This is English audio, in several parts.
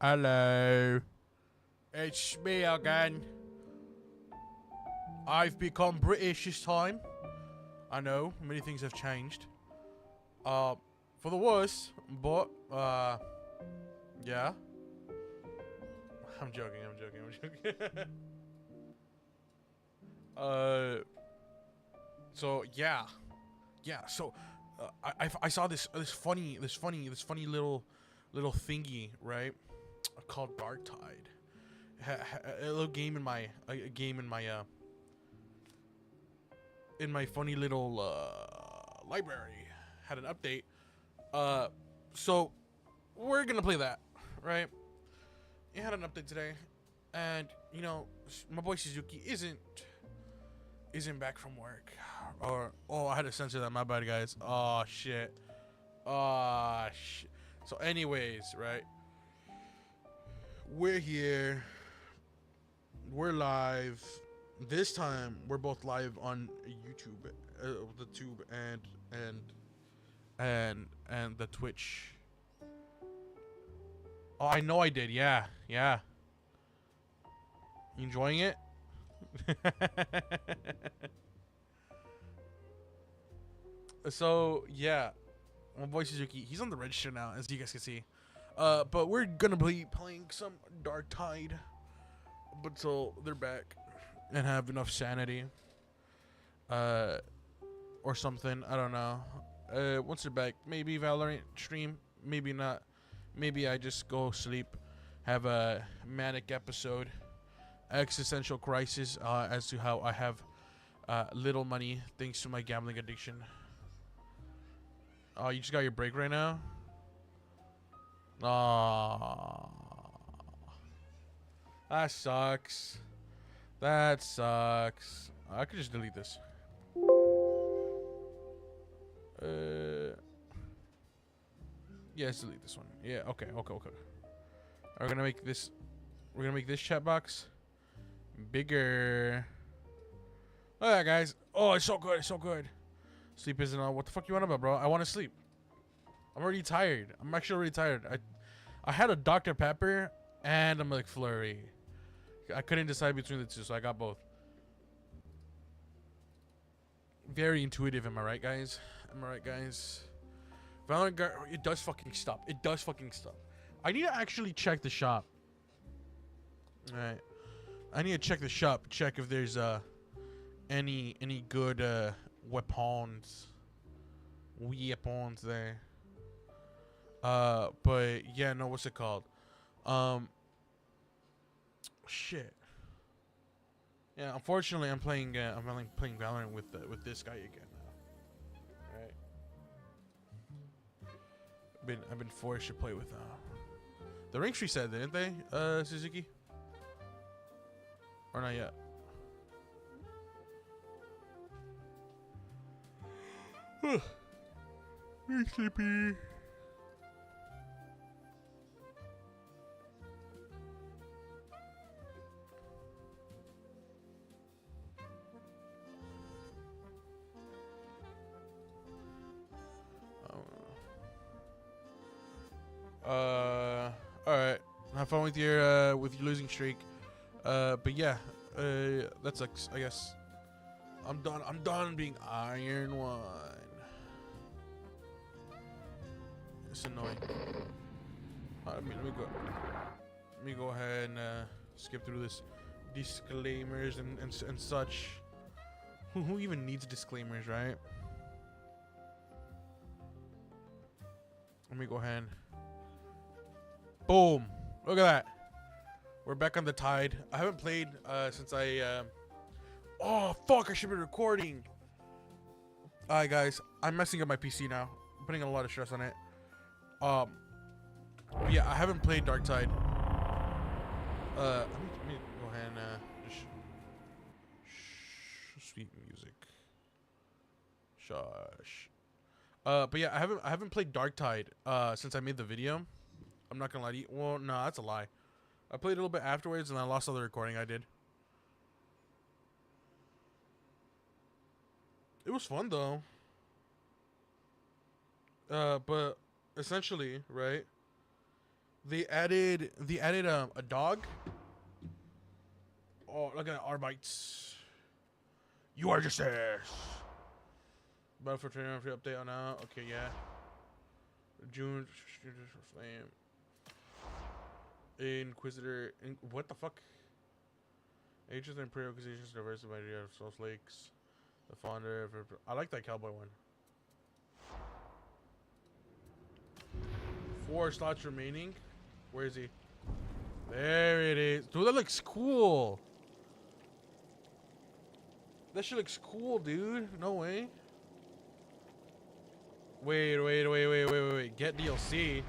Hello. It's me again. I've become British this time. I know, many things have changed. For the worse, but, yeah. I'm joking. uh, so, yeah. Yeah, so, I saw this funny little thingy, right? Called Dark Tide. A little game in my, in my funny little library had an update. So we're gonna play that, right? It had an update today, and you know, my boy Suzuki isn't back from work. Or I had to censor that. My bad, guys. Oh shit. Oh shit. So, anyways, right? We're here. We're live. This time we're both live on YouTube, the Tube and the Twitch. Oh, I know I did. Yeah. You enjoying it? So yeah, my boy Suzuki, he's on the register now, as you guys can see. But we're gonna be playing some Dark Tide, but till they're back and have enough sanity, uh, or something. I don't know. Once they're back, maybe Valorant stream, maybe not. Maybe I just go sleep, have a manic episode, existential crisis as to how I have little money thanks to my gambling addiction. Oh, you just got your break right now? Aww. That sucks. That sucks. I could just delete this. Yeah, let's delete this one. Yeah, okay. We're gonna make this chat box bigger. Look at that, guys. Oh, it's so good. Sleep isn't on. What the fuck you want about, bro? I want to sleep. I'm already tired. I'm actually already tired. I had a Dr. Pepper and a McFlurry. I couldn't decide between the two, so I got both. Very intuitive, am I right, guys? Valorant, it does fucking stop. I need to actually check the shop. Alright. I need to check the shop. Check if there's any good weapons there. But yeah, no, what's it called? Shit. Yeah, unfortunately, I'm playing Valorant with this guy again now. Right. I've been forced to play with the ranks reset, didn't they, Suzuki? Or not yet? Hey, sleepy. All right. Have fun with your losing streak. But yeah, that sucks. I guess. I'm done being Iron One. It's annoying. Let me go ahead and skip through this disclaimers and such. Who even needs disclaimers, right? Let me go ahead. Boom! Look at that. We're back on the Tide. I haven't played since I. Oh fuck! I should be recording. Alright, guys. I'm messing up my PC now. I'm putting a lot of stress on it. Yeah, I haven't played Dark Tide. Let me go ahead and just sweet music. Shush. But yeah, I haven't played Dark Tide since I made the video. I'm not gonna lie to you. Well, no, that's a lie. I played a little bit afterwards, and I lost all the recording I did. It was fun though. But essentially, right? They added a dog. Oh, look at that, Arbites. You are just ass. Battlefield training free update on now. Okay, yeah. June Flame. Inquisitor. What the fuck? Ages and Imperial Accusations diversified of Souls Lakes. The Founder. I like that cowboy one. 4 slots remaining. Where is he? There it is. Dude, that looks cool. That shit looks cool, dude. No way. Wait. Get DLC.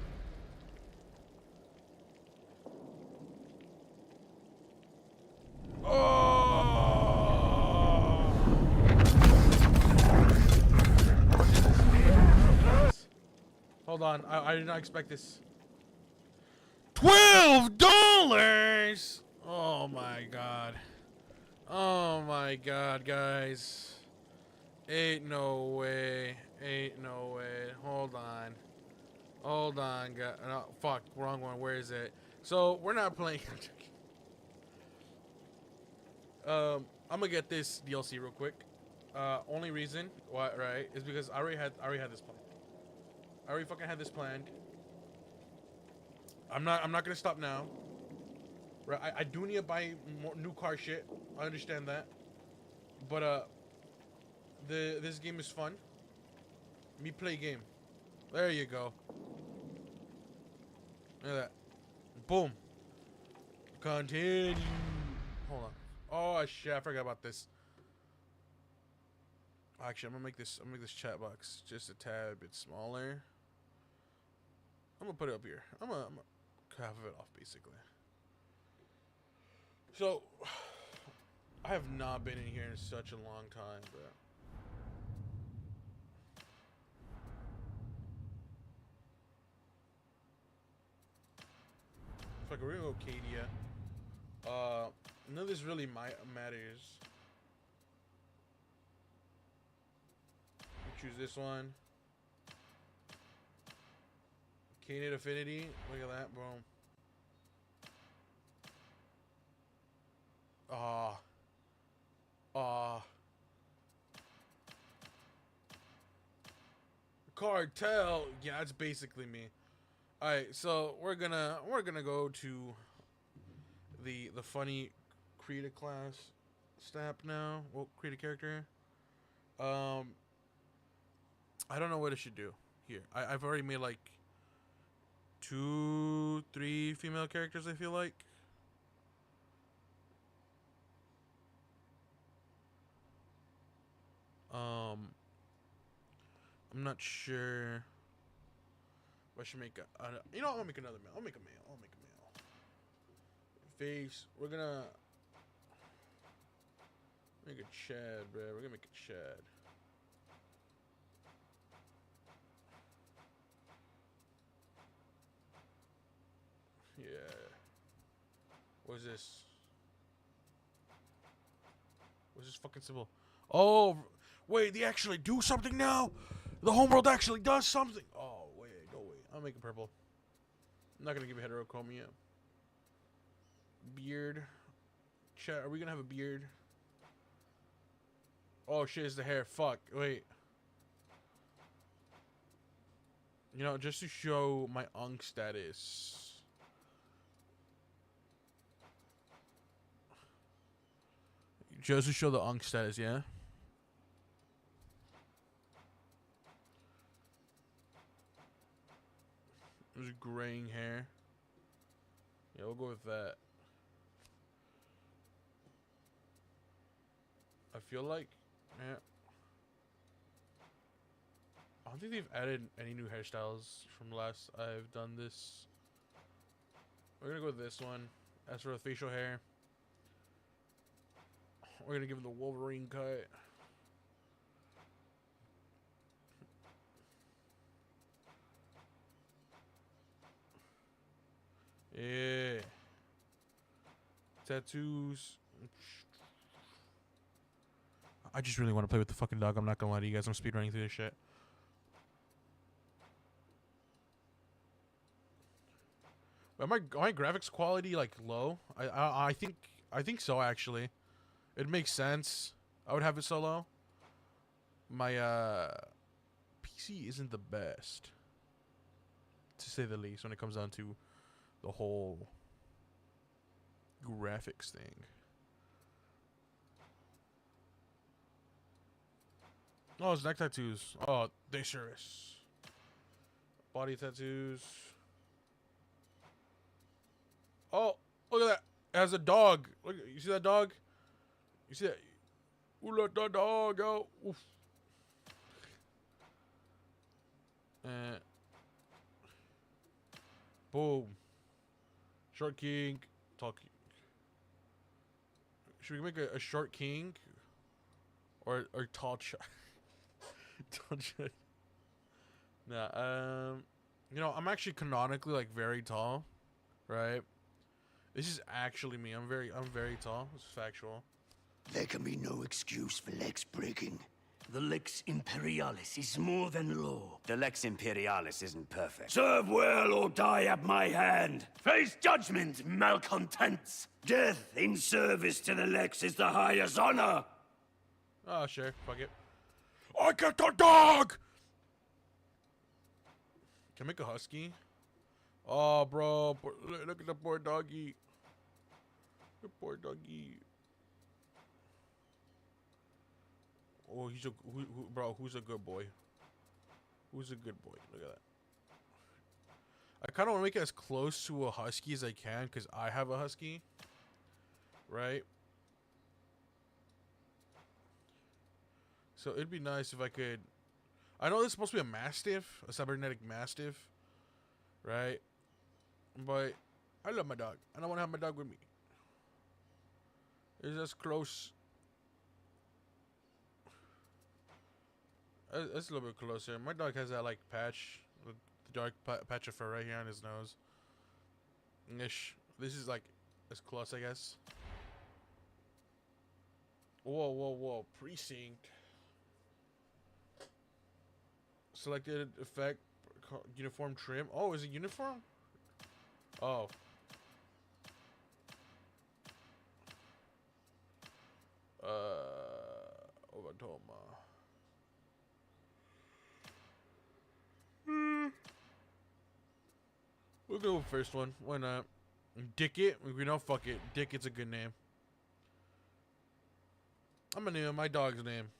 Oh! Hold on. I did not expect this. $12! Oh my god. Oh my god, guys. Ain't no way. Hold on, guys. No, fuck, wrong one. Where is it? So, we're not playing. I'm gonna get this DLC real quick. Only reason why, right, is because I already had this planned. I already fucking had this planned. I'm not gonna stop now. Right, I do need to buy more new car shit. I understand that. But this game is fun. Me play game. There you go. Look at that. Boom. Continue. Hold on. Oh shit, I forgot about this. Actually, I'm gonna make this chat box just a tad bit smaller. I'm gonna put it up here. I'm gonna half of it off basically. So I have not been in here in such a long time, bro. Fuck, we're gonna go Cadia. None of this really matters. Choose this one. Canid Affinity. Look at that, boom. Cartel. Yeah, that's basically me. All right, so we're gonna go to the funny create a class snap now. Well, create a character. I don't know what I should do here. I've already made like 2, 3 female characters. I feel like. I'm not sure. I should make you know, I'll make another male. I'll make a male. Face. We're gonna make a Chad, bro. We're gonna make a Chad. Yeah. What's this? What's this fucking symbol? Oh, wait. They actually do something now. The homeworld actually does something. Oh, wait. No, wait. I'll make it purple. I'm not gonna give a heterochromia. Beard. Chat. Are we gonna have a beard? Oh shit, it's the hair. Fuck. Wait. You know, just to show my unk status. Just to show the unk status, yeah? There's graying hair. Yeah, we'll go with that. I feel like, yeah. I don't think they've added any new hairstyles from last I've done this. We're gonna go with this one. As for the facial hair, we're gonna give him the Wolverine cut. Yeah. Tattoos. I just really want to play with the fucking dog. I'm not gonna lie to you guys. I'm speedrunning through this shit. Am my graphics quality like low? I think so actually. It makes sense. I would have it so low. My PC isn't the best, to say the least, when it comes down to the whole graphics thing. Oh, it's neck tattoos. Oh, they sure is. Body tattoos. Oh, look at that. It has a dog. Look, you see that dog? You see that? Ooh, look at the dog. Oh, oof. Boom. Short king. Tall king. Should we make a short king? Or tall child? Tall child. Nah, you know, I'm actually canonically like very tall, right? This is actually me. I'm very tall. It's factual. There can be no excuse for Lex breaking. The Lex Imperialis is more than law. The Lex Imperialis isn't perfect. Serve well or die at my hand. Face judgment, malcontents. Death in service to the Lex is the highest honor. Oh, sure. Fuck it. I get the dog! Can I make a husky? Oh, bro. Look at the poor doggy. The poor doggy. Oh, he's a... bro, who's a good boy? Who's a good boy? Look at that. I kind of want to make it as close to a husky as I can, because I have a husky. Right? So it'd be nice if I could... I know this is supposed to be a mastiff, a cybernetic mastiff, right? But I love my dog, and I want to have my dog with me. It's as close. It's a little bit closer. My dog has that like patch, the dark patch of fur right here on his nose. Ish. This is like as close, I guess. Whoa, whoa, whoa! Precinct. Selected effect, uniform trim. Oh, is it uniform? Oh. Ovatoma. We'll go with the first one. Why not? Dick it. We don't fuck it. Dick it's a good name. I'm gonna name my dog's name.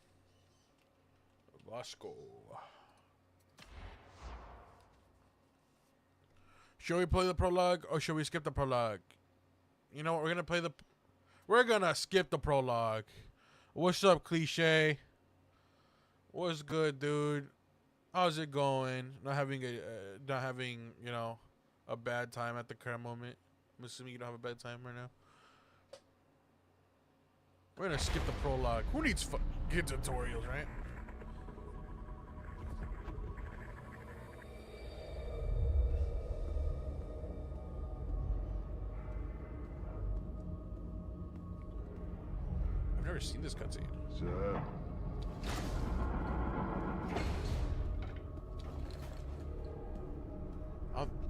Vasco. Should we play the prologue or should we skip the prologue? You know what? We're gonna skip the prologue. What's up, cliche? What's good, dude? How's it going? Not having you know, a bad time at the current moment. I'm assuming you don't have a bad time right now. We're gonna skip the prologue. Who needs good tutorials, right? I've never seen this cutscene. Sir.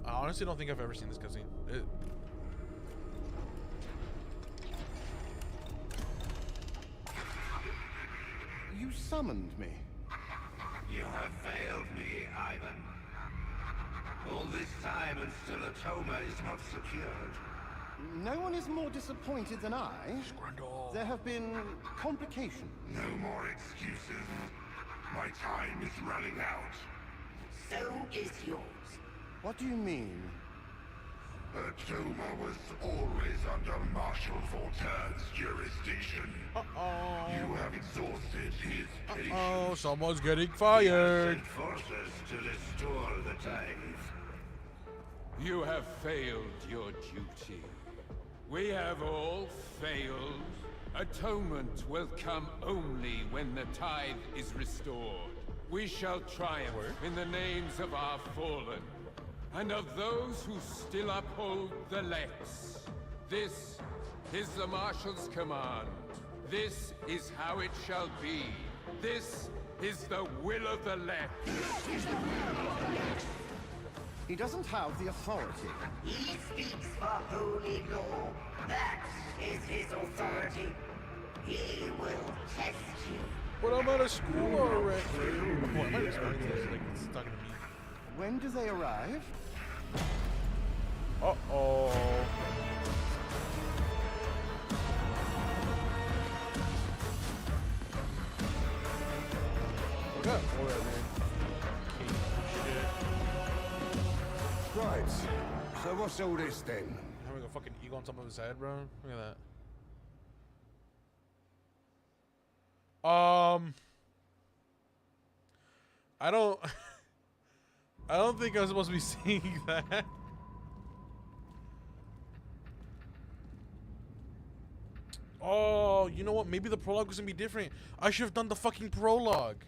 I honestly don't think I've ever seen this cutscene. You summoned me. You have failed me, Ivan. All this time and still Atoma is not secured. No one is more disappointed than I. Grundle. There have been complications. No more excuses. My time is running out. So is yours. What do you mean? Atoma was always under Marshal Voltaire's jurisdiction. You have exhausted his patience. Oh, someone's getting He has fired. sent forces to restore the tithe. You have failed your duty. We have all failed. Atonement will come only when the tithe is restored. We shall triumph in the names of our fallen, and of those who still uphold the Lex. This is the Marshal's command. This is how it shall be. This is the will of the Lex. He doesn't have the authority. He speaks for holy law. That is his authority. He will test you. But I'm out of school already. Boy, am I responding to this like it's talking to me? When do they arrive? Uh-oh. Look up. Oh, yeah, man. Shit. Right. So what's all this then? Having a fucking eagle on top of his head, bro. Look at that. I don't I don't think I'm supposed to be seeing that. Oh, you know what? Maybe the prologue was gonna be different. I should have done the fucking prologue.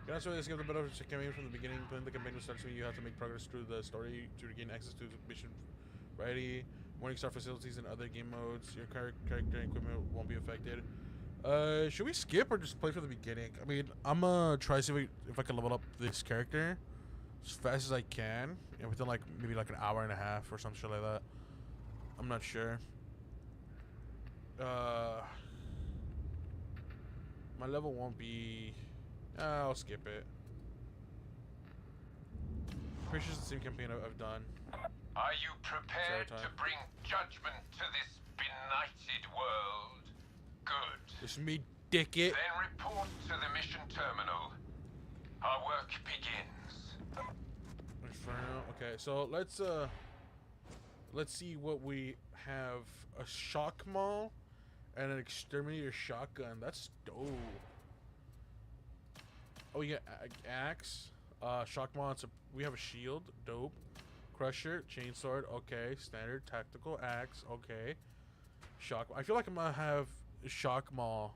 You also skip the bit of the campaign from the beginning. Playing the campaign starts when you have to make progress through the story to gain access to the mission variety, morning star facilities, and other game modes. Your character and equipment won't be affected. Should we skip or just play from the beginning? I mean, I'm gonna try to see if I can level up this character as fast as I can, and within like maybe like an hour and a half or some shit like that. I'm not sure. My level won't be. I'll skip it. Pretty sure it's the same campaign I've done. Are you prepared Sorry, to bring judgment to this benighted world? Good. It's me, dick it. Then report to the mission terminal. Our work begins. Inferno. Okay, so let's see what we have. A shock maul and an exterminator shotgun. That's dope. Oh, we got axe, shock maul. We have a shield. Dope. Crusher, chainsword. Okay, standard tactical axe. Okay. Shock. I feel like I'm gonna have shock maul,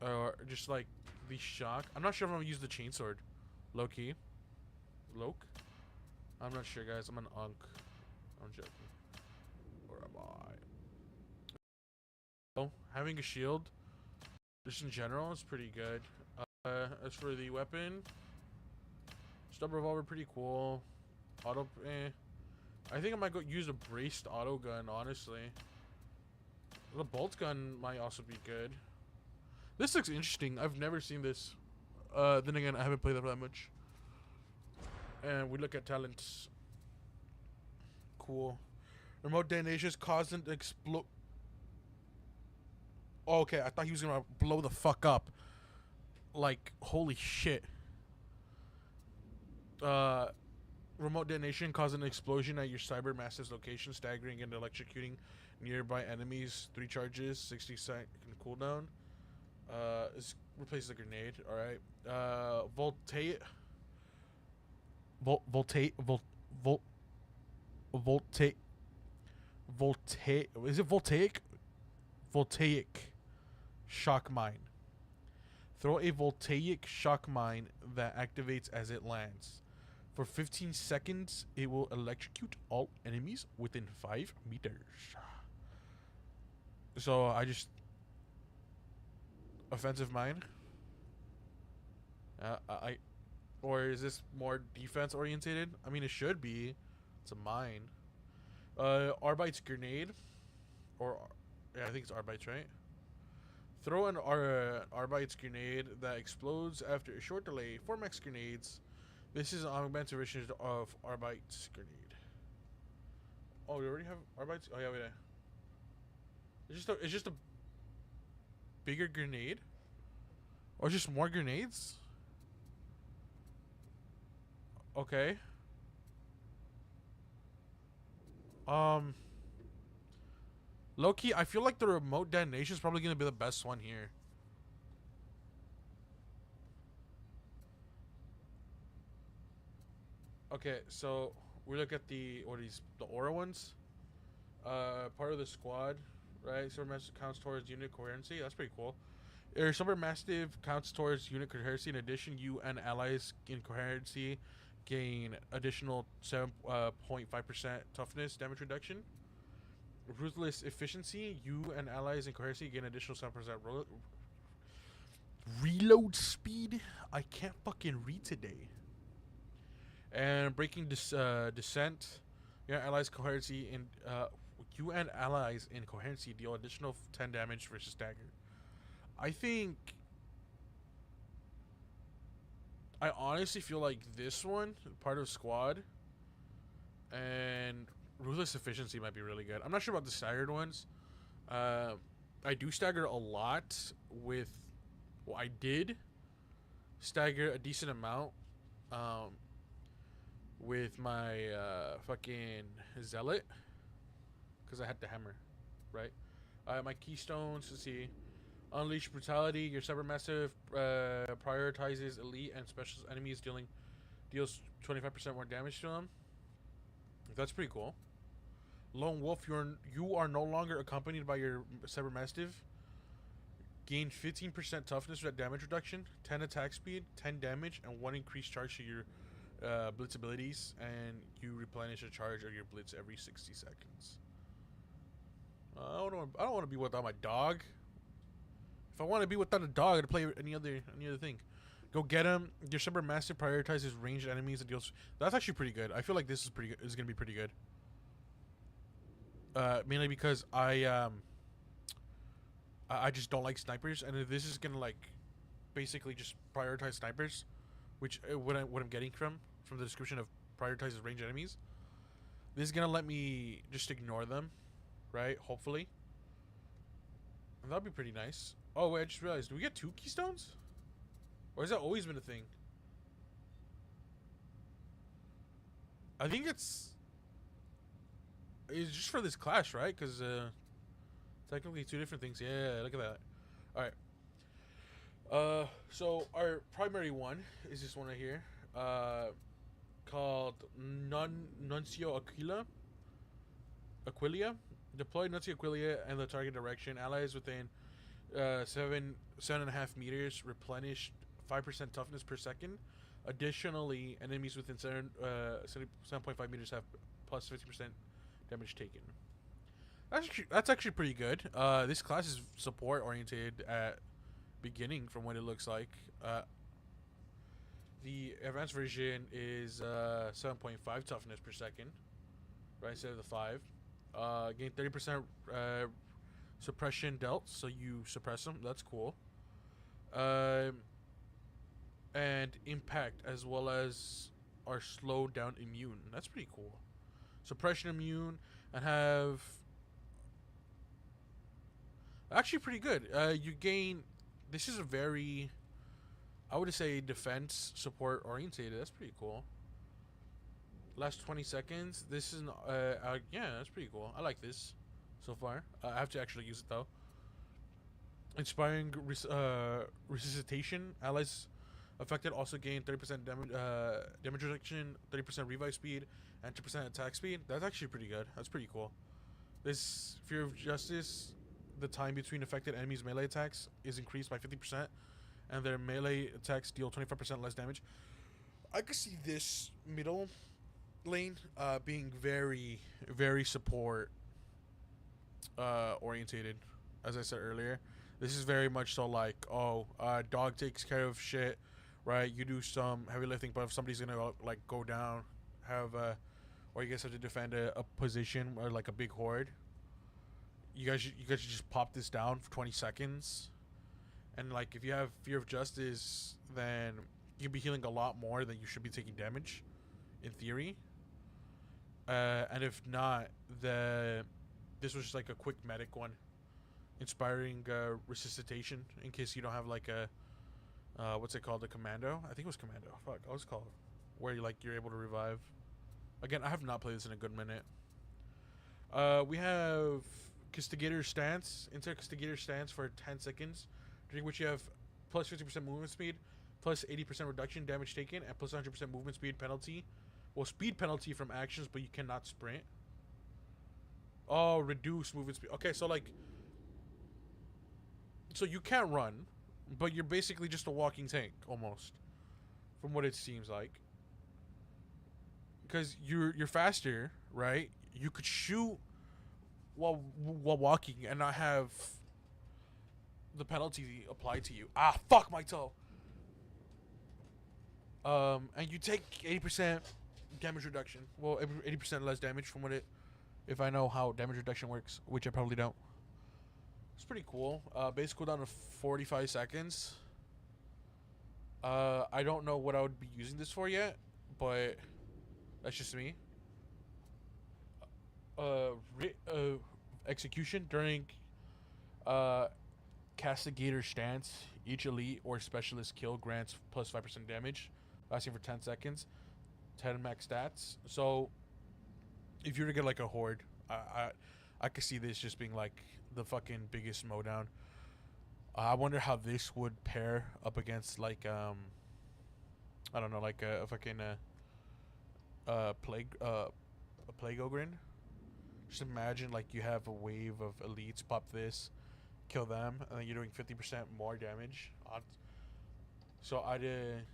or just like the shock. I'm not sure if I'm gonna use the chainsword. Low key. Loke. I'm not sure, guys. I'm an unk. I'm joking. Where am I? Oh, having a shield, just in general, is pretty good. As for the weapon, stub revolver, pretty cool. Auto, I think I might go use a braced auto gun, honestly. The bolt gun might also be good. This looks interesting. I've never seen this. Then again, I haven't played that much. And we look at talents. Cool. Remote detonations causing explode. Oh, okay, I thought he was gonna blow the fuck up. Like, holy shit. Remote detonation causing an explosion at your cyber massive's location, staggering and electrocuting nearby enemies. 3 charges, 60-second cooldown. This replaces the grenade. All right. Voltaic. Is it voltaic? Voltaic shock mine. Throw a voltaic shock mine that activates as it lands. For 15 seconds, it will electrocute all enemies within 5 meters. So I just offensive mine. Or is this more defense orientated? I mean, it should be. It's a mine. Arbite's grenade, or yeah, I think it's Arbite's, right? Throw an Arbite's grenade that explodes after a short delay. 4 max grenades. This is an augmented version of Arbite's grenade. Oh, we already have Arbite's. Oh yeah, wait. It's just a bigger grenade, or just more grenades. Okay. Low-key, I feel like the remote detonation is probably gonna be the best one here. Okay, so we look at the aura ones. Part of the squad, right? Supermassive counts towards unit coherency. That's pretty cool. Supermassive counts towards unit coherency. In addition, you and allies in coherency gain additional 7.5% toughness damage reduction. Ruthless efficiency. You and allies in coherency gain additional 7% reload speed. I can't fucking read today. And breaking descent. Yeah, allies coherency in you and allies in coherency deal additional 10 damage versus stagger. I think I honestly feel like this one, part of squad, and ruthless efficiency might be really good. I'm not sure about the staggered ones. I do stagger a lot with. Well, I did stagger a decent amount with my fucking zealot because I had the hammer, right? My keystones. Let's see. Unleash brutality. Your cybermassive prioritizes elite and special enemies, deals 25% more damage to them. That's pretty cool. Lone wolf. You are no longer accompanied by your cybermassive. Gain 15% toughness with damage reduction, 10 attack speed, 10 damage, and 1 increased charge to your blitz abilities, and you replenish a charge of your blitz every 60 seconds. I don't want to be without my dog. If I want to be without a dog, I'd play any other thing. Go get him. Your Super Massive prioritizes ranged enemies and deals. That's actually pretty good. I feel like this is pretty good. Is gonna be pretty good. Mainly because I just don't like snipers, and if this is gonna like basically just prioritize snipers, which what I'm getting from the description of prioritizes ranged enemies. This is gonna let me just ignore them, right? Hopefully, and that'd be pretty nice. Oh wait, I just realized, do we get 2 keystones? Or has that always been a thing? I think it's just for this clash, right? Because technically 2 different things. Yeah, look at that. All right. So our primary one is this one right here, called Nuncio Aquilia. Deploy Nuncio Aquilia in the target direction. Allies within 7.5 meters replenish 5% toughness per second. Additionally, enemies within 7.5 meters have plus 50% damage taken. That's actually pretty good. This class is support oriented at beginning from what it looks like. The advanced version is 7.5 toughness per second, right, instead of the 5. Gain 30% suppression dealt, so you suppress them. That's cool. And impact, as well as are slowed down immune. That's pretty cool. Suppression immune, and have actually pretty good. You gain. This is a very, I would say, defense support orientated. That's pretty cool. Last 20 seconds. This is yeah, that's pretty cool. I like this so far. I have to actually use it though. Inspiring resuscitation. Allies affected also gain 30% damage reduction, 30% revive speed, and 2% attack speed. That's actually pretty good. That's pretty cool. This Fear of Justice, the time between affected enemies' melee attacks is increased by 50%, and their melee attacks deal 25% less damage. I could see this middle lane being very, very support orientated. As I said earlier, this is very much so like, dog takes care of shit, right? You do some heavy lifting, but if somebody's gonna like go down, or you guys have to defend a position or like a big horde, you guys should just pop this down for 20 seconds, and like if you have Fear of Justice, then you'll be healing a lot more than you should be taking damage, in theory. And if not, this was just like a quick medic one. Inspiring resuscitation, in case you don't have like a what's it called, a commando? I think it was commando. Fuck, I was called where you're able to revive. Again, I have not played this in a good minute. We have Castigator Stance. Enter Castigator Stance for 10 seconds, during which you have plus 50% movement speed, plus 80% reduction damage taken, and plus 100% movement speed penalty. Well, speed penalty from actions, but you cannot sprint. Oh, reduce movement speed. Okay, so like, so you can't run, but you're basically just a walking tank almost, from what it seems like. Because you're faster, right? You could shoot while walking and not have the penalty applied to you. Ah, fuck my toe. And you take 80% damage reduction. Well, 80% less damage from what it. If I know how damage reduction works, which I probably don't. It's pretty cool. Base cooldown of 45 seconds. I don't know what I would be using this for yet, but that's just me. Execution during Castigator stance. Each elite or specialist kill grants plus 5% damage, lasting for 10 seconds. 10 max stats. So if you were to get like a horde, I could see this just being like the fucking biggest mowdown. I wonder how this would pair up against like I don't know, like a fucking plague ogre. Just imagine like you have a wave of elites, pop this, kill them, and then you're doing 50% more damage. So I did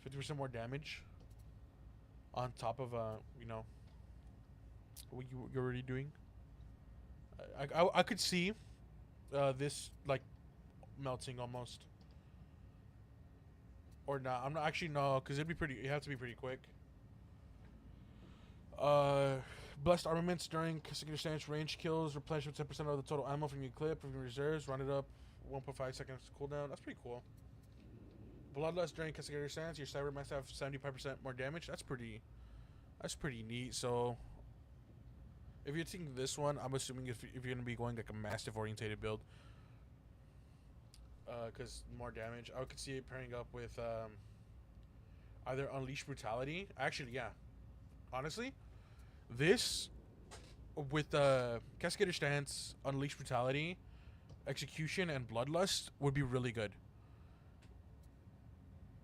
50% more damage on top of you know, what you're already doing. I could see this like melting almost, or not. I'm not actually, no, because it'd be pretty. You have to be pretty quick. Blessed armaments during consecutive stance range kills replenish with 10% of the total ammo from your clip from your reserves. Rounded up 1.5 seconds cooldown. That's pretty cool. Bloodlust during consecutive stance. Your cyber must have 75% more damage. That's pretty neat. So if you're taking this one, I'm assuming if you're gonna be going like a massive orientated build, because more damage, I could see it pairing up with either Unleash Brutality. Actually, yeah, honestly, this with Cascador Stance, Unleash Brutality, Execution, and Bloodlust would be really good.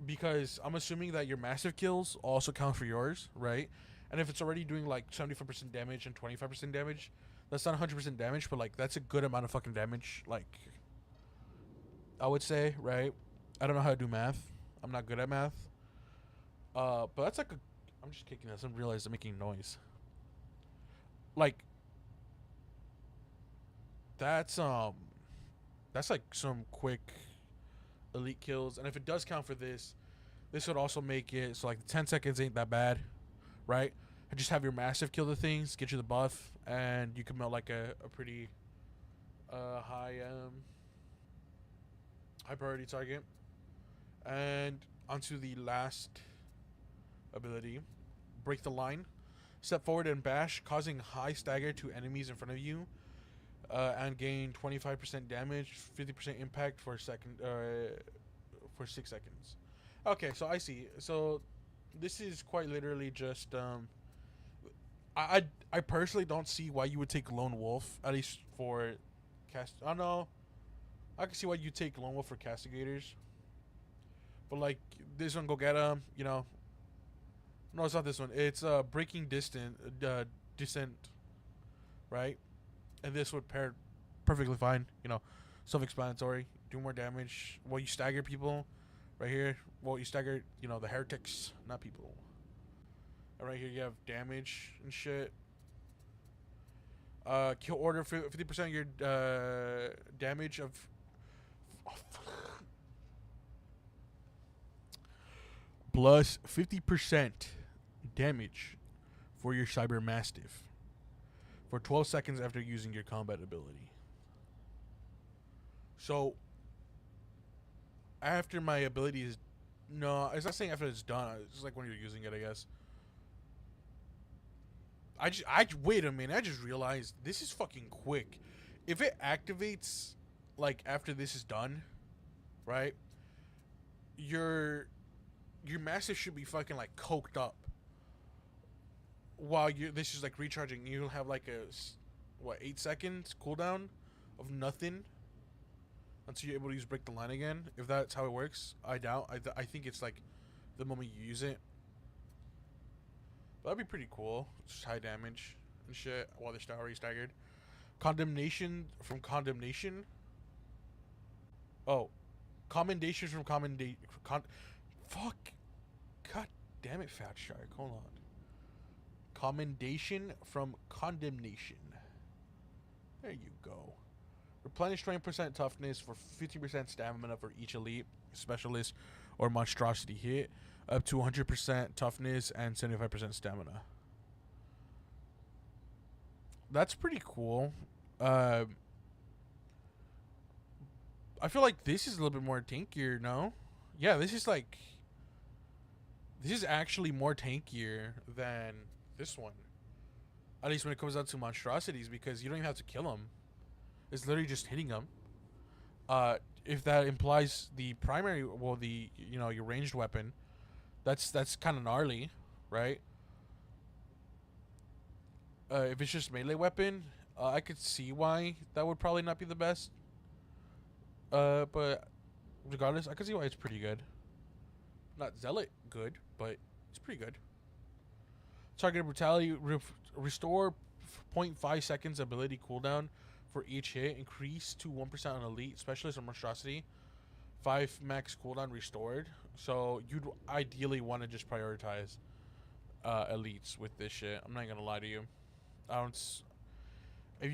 Because I'm assuming that your massive kills also count for yours, right? And if it's already doing like 75% damage and 25% damage, that's not 100% damage, but like that's a good amount of fucking damage. Like, I would say, right? I don't know how to do math. I'm not good at math. But that's like I'm just kicking this. I didn't realize I'm making noise. Like, that's like some quick elite kills, and if it does count for this would also make it so like 10 seconds ain't that bad, right? And just have your massive kill the things, get you the buff, and you can melt like a pretty high priority target. And onto the last ability, break the line. Step forward and bash, causing high stagger to enemies in front of you, and gain 25% damage, 50% impact for 6 seconds. Okay, so I see. So this is quite literally just I personally don't see why you would take Lone Wolf, at least for cast. Oh no, I can see why you take Lone Wolf for castigators. But like this one, go get him. You know. No, it's not this one. It's breaking descent, right? And this would pair perfectly fine. You know, self-explanatory. Do more damage. Well, you stagger people, right here. Well, you stagger, you know, the heretics, not people. And right here you have damage and shit. Kill order 50% of your damage of. Plus 50% damage for your Cyber Mastiff for 12 seconds after using your combat ability. So after my ability is, no, it's not saying after it's done. It's just like when you're using it, I guess. I wait a minute. I just realized this is fucking quick. If it activates like after this is done, right? Your massive should be fucking like coked up while this is like recharging. You'll have like a 8 seconds cooldown of nothing until you're able to use break the line again. If that's how it works, I doubt. I think it's like the moment you use it. But that'd be pretty cool. Just high damage and shit while they're already staggered. Condemnation from Condemnation. Oh, Commendation from Commendation. Fuck. God damn it, Fat Shark. Hold on. Commendation from Condemnation. There you go. Replenish 20% toughness for 50% stamina for each elite, specialist, or monstrosity hit. Up to 100% toughness and 75% stamina. That's pretty cool. I feel like this is a little bit more tankier, no? Yeah, this is like... This is actually more tankier than this one. At least when it comes down to monstrosities, because you don't even have to kill them. It's literally just hitting them. If that implies the primary, well, the, you know, your ranged weapon, that's kind of gnarly, right? If it's just melee weapon, I could see why that would probably not be the best. But regardless, I could see why it's pretty good. Not zealot good, but it's pretty good. Targeted brutality, restore 0.5 seconds ability cooldown for each hit. Increase to 1% on elite, specialist, or monstrosity. 5 max cooldown restored. So you'd ideally want to just prioritize elites with this shit. I'm not gonna lie to you. If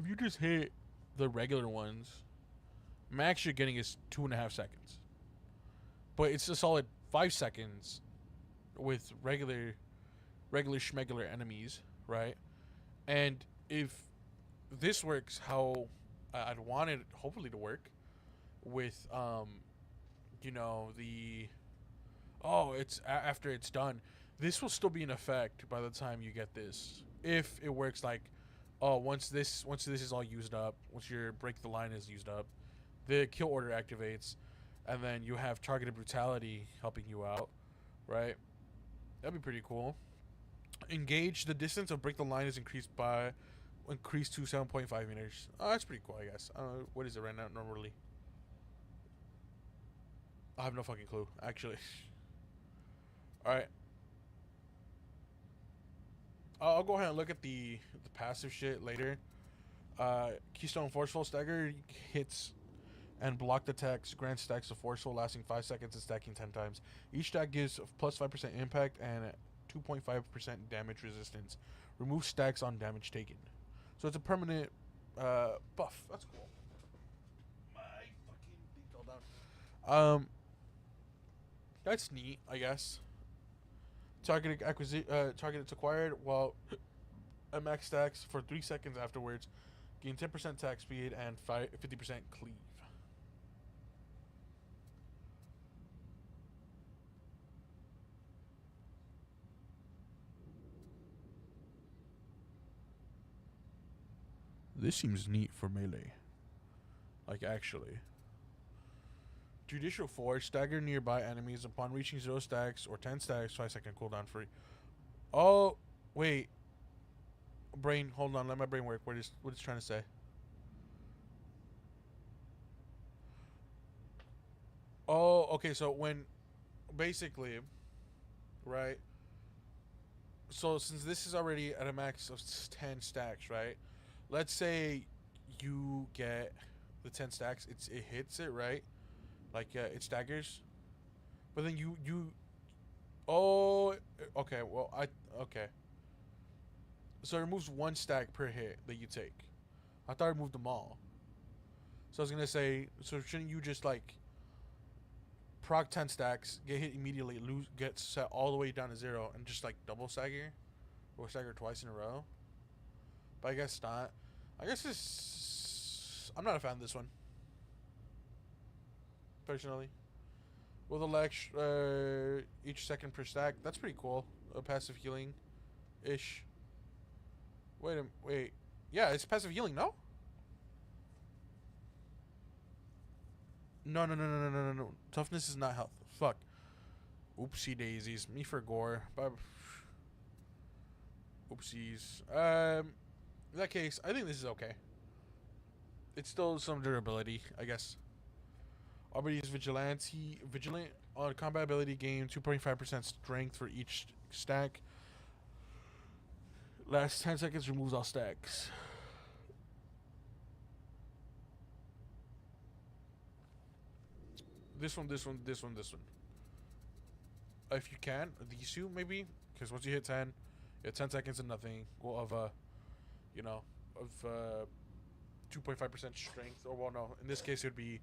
you just hit the regular ones, max you're getting is 2.5 seconds. But it's a solid 5 seconds with regular schmegular enemies, right? And if this works how I'd want it hopefully to work with you know, it's after it's done, this will still be in effect by the time you get this, if it works like, once this is all used up, once your break the line is used up, the kill order activates, and then you have targeted brutality helping you out, right? That'd be pretty cool. Engage, the distance of break the line is increased to 7.5 meters. Oh, that's pretty cool, I guess. What is it right now normally? I have no fucking clue, actually. Alright. I'll go ahead and look at the passive shit later. Keystone Forceful Stagger hits and blocked attacks grant stacks of Forceful lasting 5 seconds and stacking 10 times. Each stack gives plus 5% impact and 2.5% damage resistance. Remove stacks on damage taken. So it's a permanent buff. That's cool. My fucking thing fell down. That's neat, I guess. Targeted acquired while at max stacks for 3 seconds afterwards. Gain 10% attack speed and 50% cleave. This seems neat for melee. Like, actually. Judicial Force. Stagger nearby enemies upon reaching 0 stacks or 10 stacks. 5 second cooldown free. Oh, wait. Brain, hold on. Let my brain work. What it's trying to say. Oh, okay. So when, basically, right? So since this is already at a max of 10 stacks, right? Let's say you get the 10 stacks. It hits it, right? Like, it staggers. But then you oh, okay. Well, okay. So it removes 1 stack per hit that you take. I thought it removed them all. So I was gonna say, so shouldn't you just like proc 10 stacks, get hit immediately, get set all the way down to 0, and just like double stagger, or stagger twice in a row? But I guess not. I guess I'm not a fan of this one, personally. With each second per stack, that's pretty cool. A passive healing, ish. Wait. Yeah, it's passive healing, no? No. Toughness is not health. Fuck. Oopsie daisies. Me for gore. Oopsies. In that case, I think this is okay. It's still some durability, I guess. Aubrey's vigilant on combat ability gain 2.5% strength for each stack. Last 10 seconds removes all stacks. This one. If you can, these two maybe, because once you hit 10, you have 10 seconds and nothing. Well, of you know, of 2.5% strength. Or well, no, in this case it'd be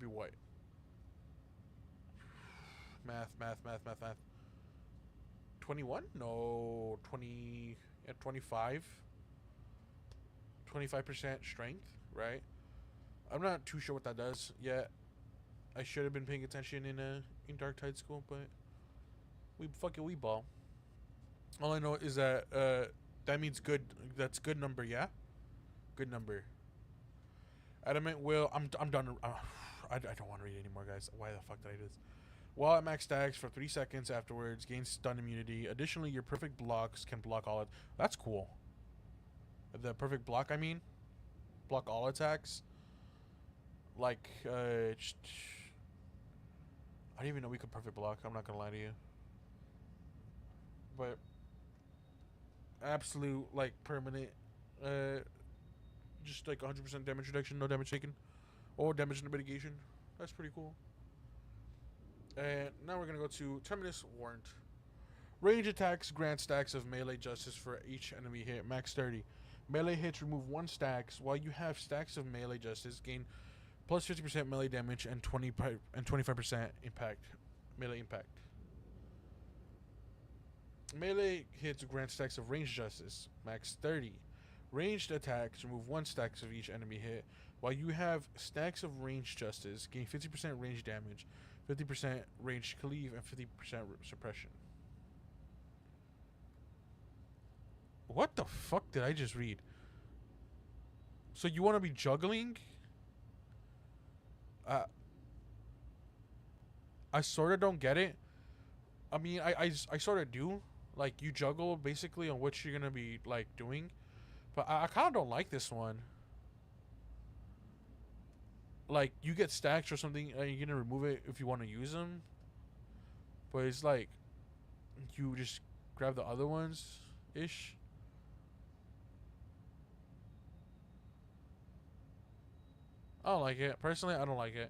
what? Math. 21? No, 20. Yeah, 25. 25% strength, right? I'm not too sure what that does yet. I should have been paying attention in Dark Tide School, but we ball. All I know is that that means good. That's good number, yeah. Good number. Adamant will. I'm done. I don't want to read anymore, guys. Why the fuck did I do this? While at max stacks for 3 seconds afterwards, gains stun immunity. Additionally, your perfect blocks can block all. That's cool. The perfect block, I mean, block all attacks. Like, I didn't even know we could perfect block. I'm not gonna lie to you. But absolute like permanent, just like 100% damage reduction, no damage taken, or damage mitigation. That's pretty cool. And now we're gonna go to Terminus Warrant. Range attacks grant stacks of melee justice for each enemy hit, max 30. Melee hits remove 1 stacks, while you have stacks of melee justice gain plus 50% melee damage and 25% impact, melee impact. Melee hits grant stacks of range justice, max 30. Ranged attacks remove 1 stacks of each enemy hit, while you have stacks of range justice gain 50% range damage, 50% range cleave, and 50% suppression. What the fuck did I just read? So you want to be juggling? I sort of don't get it. I mean, I sort of do. Like, you juggle basically on what you're going to be, like, doing. But I kind of don't like this one. Like, you get stacks or something, and you're going to remove it if you want to use them. But it's like, you just grab the other ones-ish. I don't like it. Personally, I don't like it.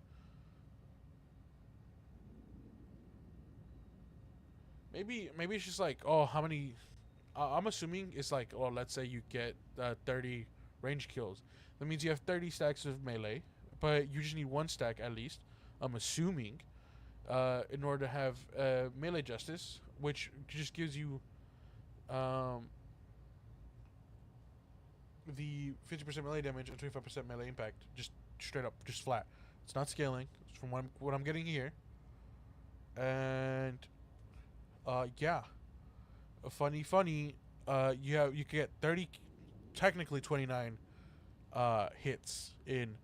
Maybe it's just like, oh, how many... I'm assuming it's like, oh, let's say you get 30 range kills. That means you have 30 stacks of melee, but you just need 1 stack at least. I'm assuming, in order to have melee justice, which just gives you the 50% melee damage and 25% melee impact, just straight up, just flat. It's not scaling. It's from what I'm getting here, and yeah. Funny. You get 30, technically 29 hits in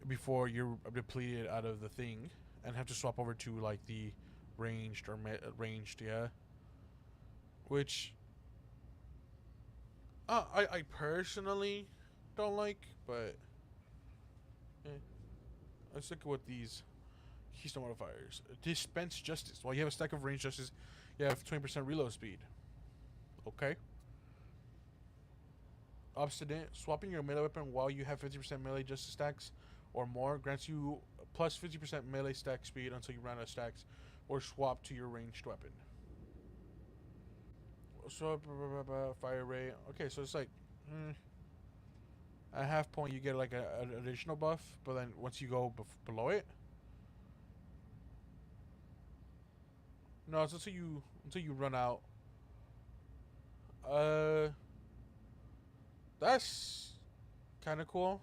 before you're depleted out of the thing, and have to swap over to like the ranged or ranged, yeah. Which I personally don't like, but I'm sticking with these keystone modifiers. Dispense justice. While you have a stack of range justice, you have 20% reload speed. Okay. Obstinate. Swapping your melee weapon while you have 50% melee justice stacks or more grants you plus 50% melee stack speed until you run out of stacks, or swap to your ranged weapon. So, fire ray. Okay, so it's like at half point you get like an additional buff, but then once you go below it, no, it's until you run out. That's kind of cool.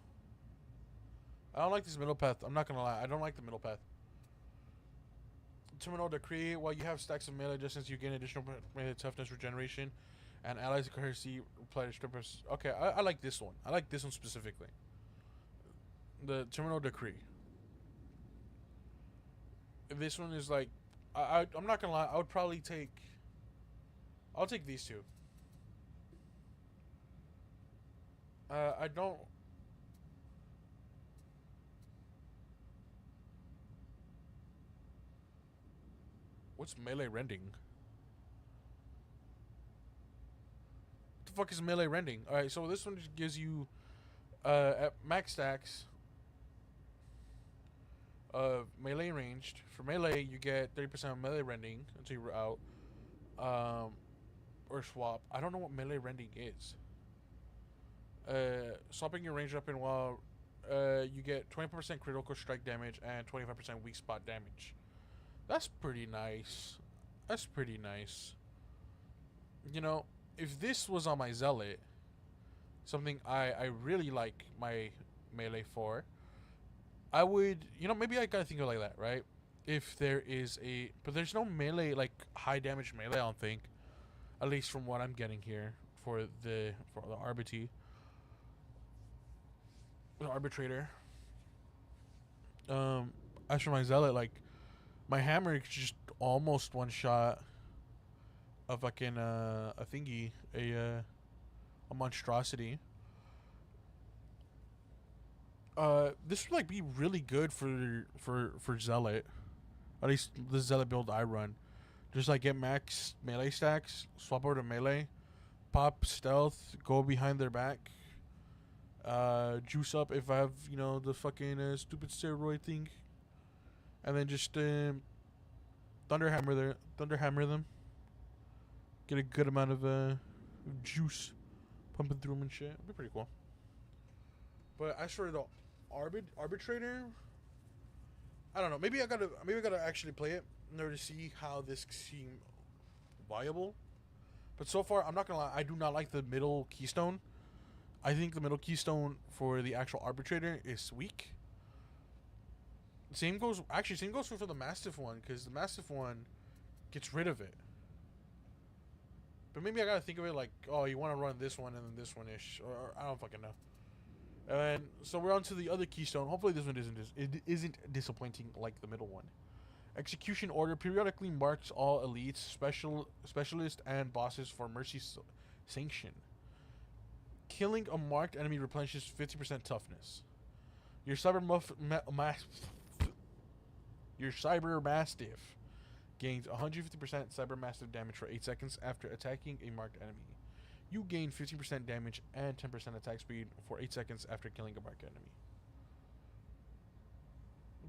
I don't like this middle path. I'm not gonna lie. I don't like the middle path. Terminal Decree. While you have stacks of melee distance, you gain additional melee toughness regeneration, and allies courtesy replenish. Okay, I like this one. I like this one specifically. The Terminal Decree. This one is like, I'm not gonna lie. I would probably take. I'll take these two. I don't. What's melee rending? What the fuck is melee rending? Alright, so this one just gives you at max stacks of melee ranged. For melee, you get 30% melee rending until you're out. or swap. I don't know what melee rending is. Swapping your range weapon while you get 20% critical strike damage and 25% weak spot damage. That's pretty nice. That's pretty nice. You know, if this was on my Zealot, something I really like my melee for, I would, you know, maybe I gotta think of it like that, right? If there is a, but there's no melee, like high damage melee, I don't think. At least from what I'm getting here for the RBT. The arbitrator. As for my Zealot, like my hammer is just almost one shot a fucking a thingy, a monstrosity. This would like be really good for Zealot. At least the Zealot build I run. Just like get max melee stacks, swap over to melee, pop stealth, go behind their back, juice up if I have, you know, the fucking stupid steroid thing, and then just thunderhammer them. Get a good amount of juice pumping through them and shit. It'd be pretty cool. But as for the arbitrator, I don't know. Maybe I gotta actually play it in order to see how this seems viable. But so far, I'm not gonna lie, I do not like the middle keystone. I think the middle keystone for the actual arbitrator is weak. Same goes for the Mastiff one, because the Mastiff one gets rid of it. But maybe I gotta think of it like, oh, you want to run this one and then this one ish, or I don't fucking know. And so we're on to the other keystone. Hopefully this one isn't disappointing like the middle one. Execution order periodically marks all elites, specialists, and bosses for mercy sanction. Killing a marked enemy replenishes 50% toughness. Your cyber mastiff gains 150% cyber mastiff damage for 8 seconds after attacking a marked enemy. You gain 15% damage and 10% attack speed for 8 seconds after killing a marked enemy.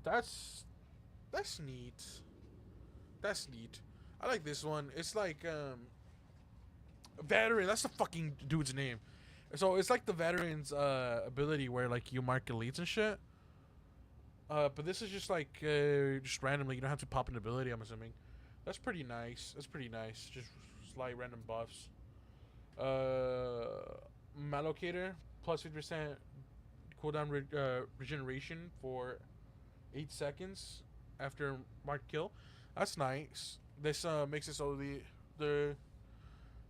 That's neat. That's neat. I like this one. It's like veteran. That's the fucking dude's name. So it's like the veteran's ability where like you mark elites and shit. But this is just like just randomly. You don't have to pop an ability, I'm assuming. That's pretty nice. That's pretty nice. Just slight random buffs. Malocator plus 50% cooldown regeneration for 8 seconds after marked kill. That's nice. This makes it so the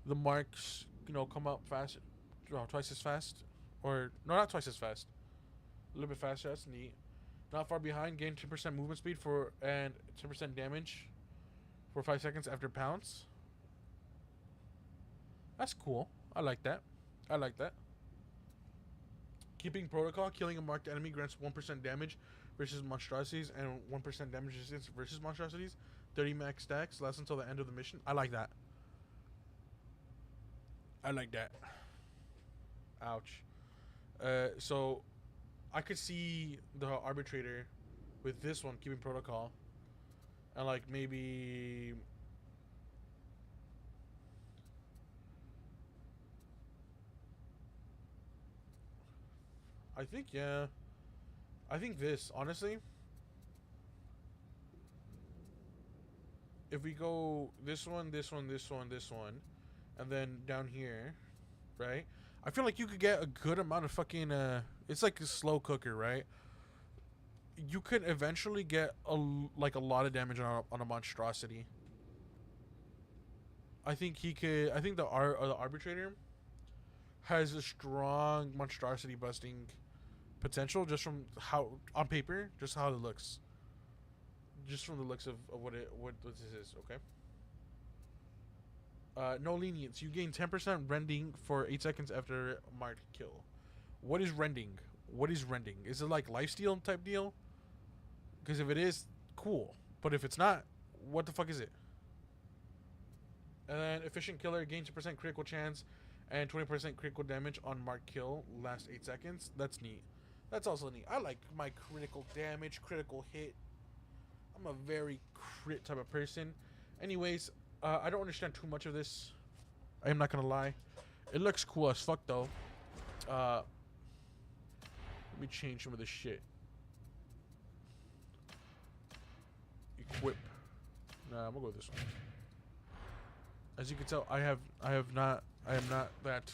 marks, you know, come up fast, twice as fast, or no, not twice as fast, a little bit faster. That's neat. Not far behind, gain 10% movement speed for and 10% damage for 5 seconds after pounce. That's cool. I like that. I like that. Keeping protocol, killing a marked enemy grants 1% damage versus monstrosities and 1% damage resistance versus monstrosities. 30 max stacks lasts until the end of the mission. I like that. I like that. Ouch. So I could see the arbitrator with this one keeping protocol, and like maybe I think, yeah. I think this, honestly, if we go this one, this one, this one, this one, and then down here, right? I feel like you could get a good amount of fucking, it's like a slow cooker, right? You could eventually get a lot of damage on a monstrosity. I think the arbitrator has a strong monstrosity busting potential just from how, on paper, just how it looks. Just from the looks of what this is, okay? No lenience. You gain 10% rending for 8 seconds after marked kill. What is rending? What is rending? Is it like lifesteal type deal? Because if it is, cool. But if it's not, what the fuck is it? And then efficient killer gains 2% critical chance and 20% critical damage on marked kill last 8 seconds. That's neat. That's also neat. I like my critical damage, critical hit. I'm a very crit type of person. Anyways, I don't understand too much of this. I am not gonna lie. It looks cool as fuck though. Let me change some of this shit. Equip. Nah, I'm gonna go with this one. As you can tell, I am not that.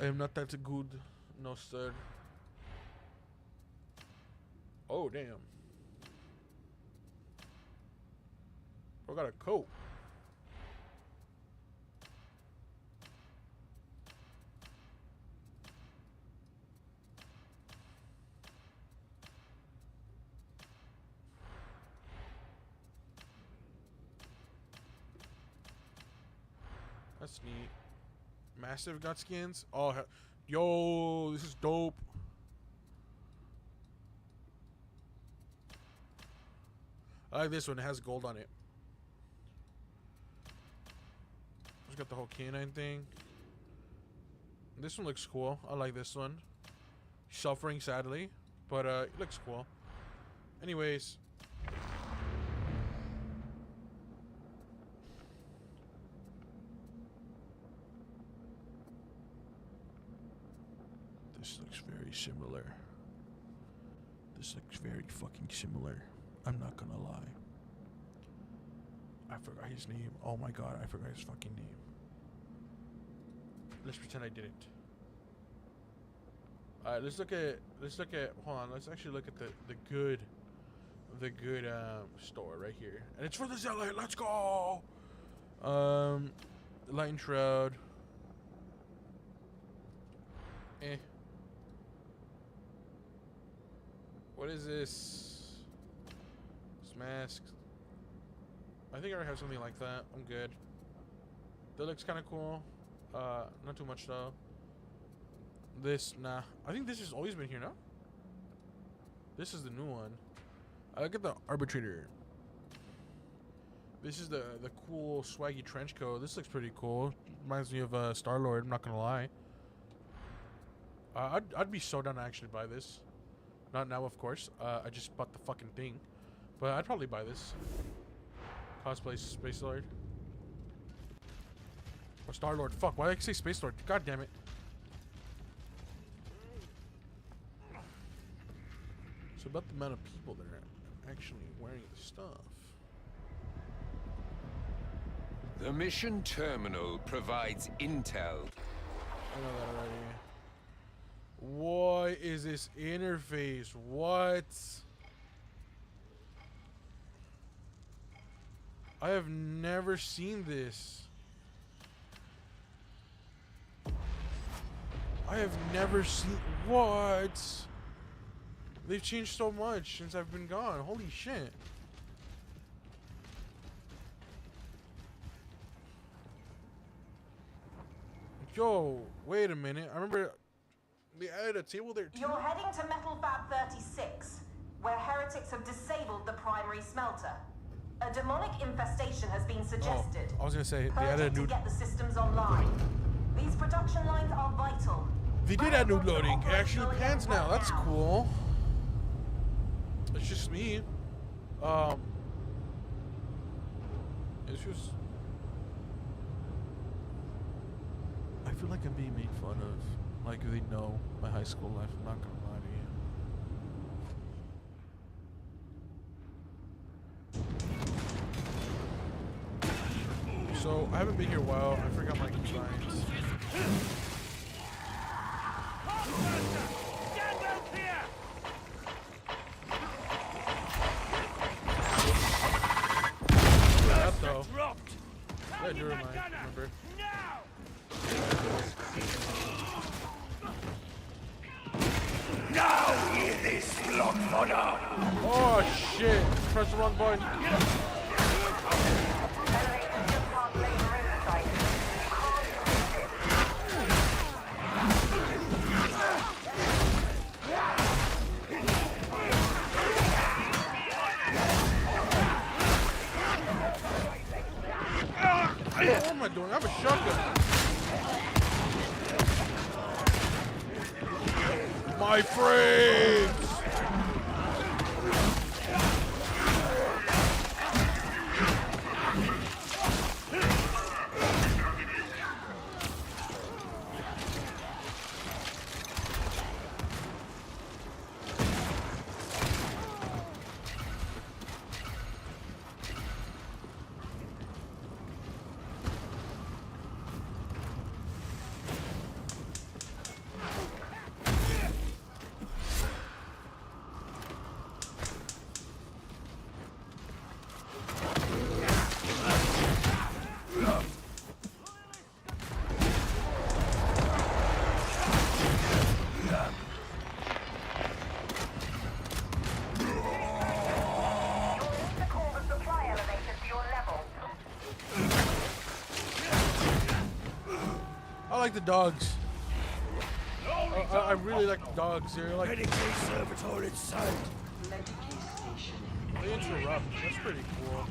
I am not that good. No, sir. Oh, damn. I got a coat. That's neat. Massive got skins. Oh, yo, this is dope. I like this one. It has gold on it. It's got the whole canine thing. This one looks cool. I like this one. Suffering, sadly, but it looks cool. Anyways. This looks very similar. This looks very fucking similar. I'm not gonna lie. I forgot his name. Oh my god, I forgot his fucking name. Let's pretend I didn't. Alright, let's look at hold on, let's actually look at the good store right here. And it's for the Zealot, let's go! Light and Shroud. Eh. What is this? Mask. I think I already have something like that. I'm good. That looks kind of cool. Not too much though. This, nah. I think this has always been here, no? This is the new one. I look at the Arbitrator. This is the cool swaggy trench coat. This looks pretty cool. Reminds me of Star-Lord. I'm not gonna lie. I'd be so down to actually buy this. Not now, of course. I just bought the fucking thing. But I'd probably buy this. Cosplay Space Lord. Or Star Lord. Fuck, why did I say Space Lord? God damn it. So about the amount of people that are actually wearing the stuff. The mission terminal provides intel. I know that already. What is this interface? What? I have never seen this. I have never seen what? They've changed so much since I've been gone. Holy shit. Yo, wait a minute. I remember they added a table there too. You're heading to Metal Fab 36, where heretics have disabled the primary smelter. A demonic infestation has been suggested. Oh, I was gonna say they added a new. To get the systems online. These production lines are vital. They did add new loading. It actually pans now. That's cool. It's just me. It's just. I feel like I'm being made fun of. Like they know my high school life. I'm not gonna lie to you. So I haven't been here a while. I forgot my designs. That though. Yeah, do remind. Remember? Now hear this, Bloodmother! Oh shit! Press the wrong button. What am I doing? I have a shotgun. My frames! like the dogs. I really like the dogs. They're like Medicaid servitor in sight. they interrupt. That's pretty cool.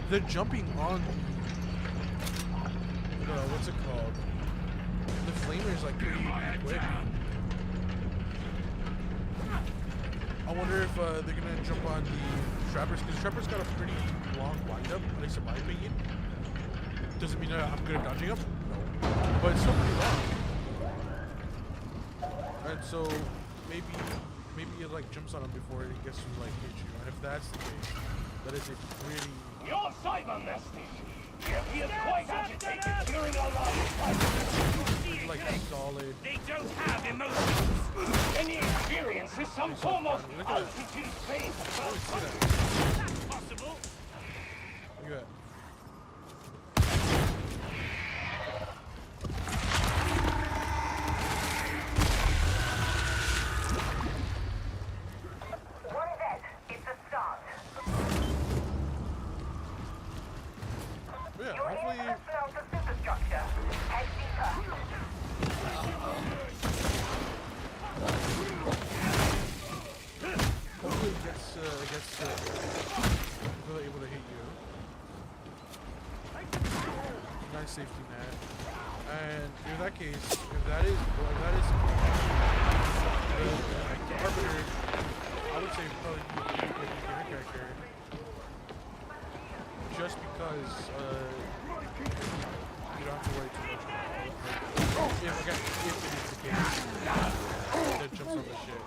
They're jumping on what's it called? The flamers like pretty quick. I wonder if they're gonna jump on the trappers because trappers got a pretty long windup, at least in my opinion. Doesn't mean I'm good at dodging them, no, but it's still pretty long. And so maybe it like jumps on them before it gets to like hit you. And if that's the case, that is a pretty. Your cyber message! He is quite agitated during our last like solid. They don't have emotions. Any experience is some form of altitude space. That's possible. Look at that. Safety net, and in that case, if that is the arbiter, I would say probably be a beginner character, just because you don't have to worry too much about if it is the case that jumps on the ship.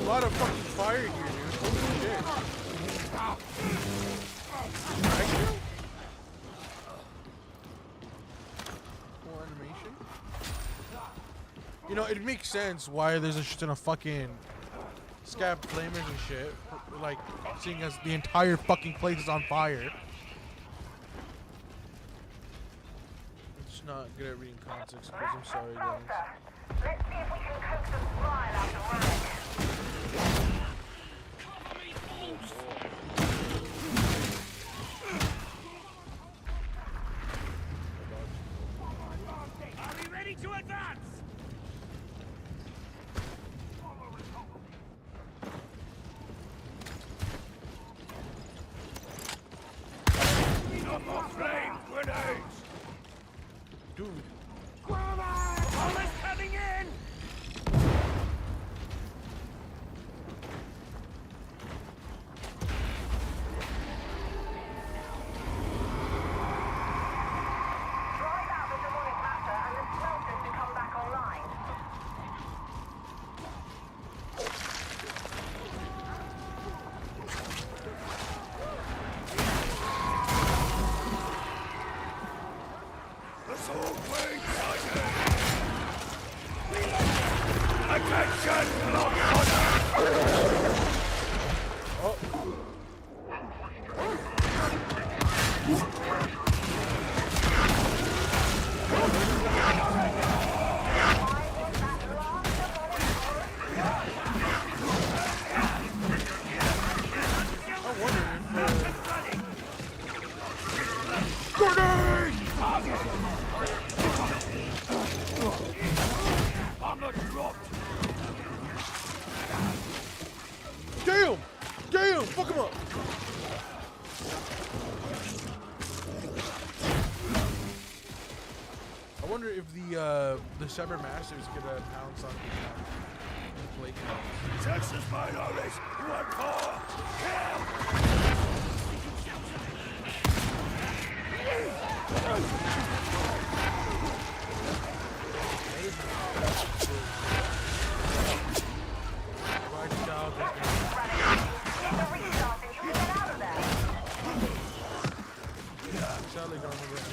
lot of fucking fire here, dude. Holy shit. Actually, cool animation. You know, it makes sense why there's a shit ton of fucking scab flamers and shit. Like, seeing as the entire fucking place is on fire. I'm just not good at reading context, because I'm sorry, guys. Let's see if we can coax a smile out of Ryan. Are we ready to advance? No more flame grenades! Dude. Almost coming in! Drive out the demonic matter and the smelters to come back online. Assault wing sighted! Attention, lock order! Armor dropped! Damn! Damn! Fuck him up! I wonder if the Cyber Masters could pounce on the Plague Hounds. Texas minorities, what for? Right south, Get the restart and you can get out of there. sadly don't remember any.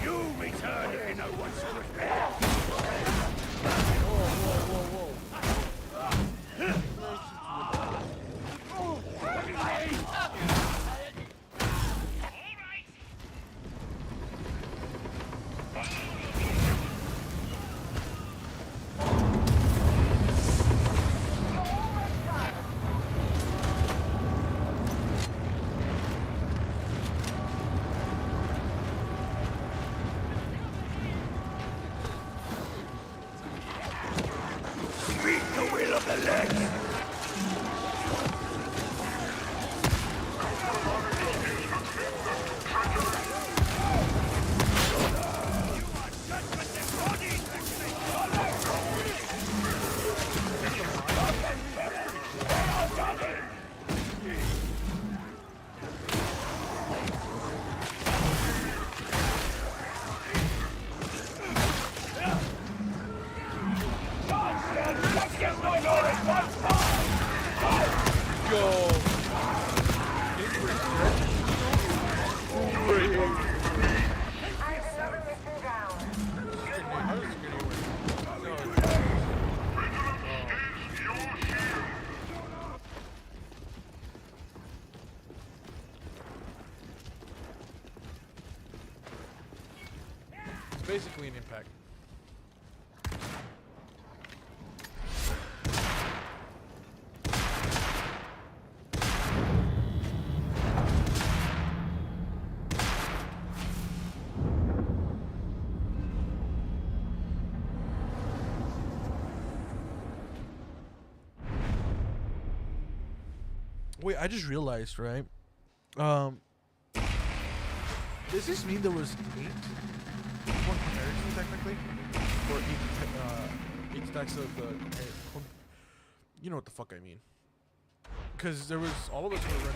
You return if you know what's prepared. Meet the will of the leg. Go! Another mission down. It's basically an impact. Wait, I just realized, right? Does this mean there was 8 comparison technically? Or 8 8 stacks of the, you know what the fuck I mean. Because there was, all of us were running,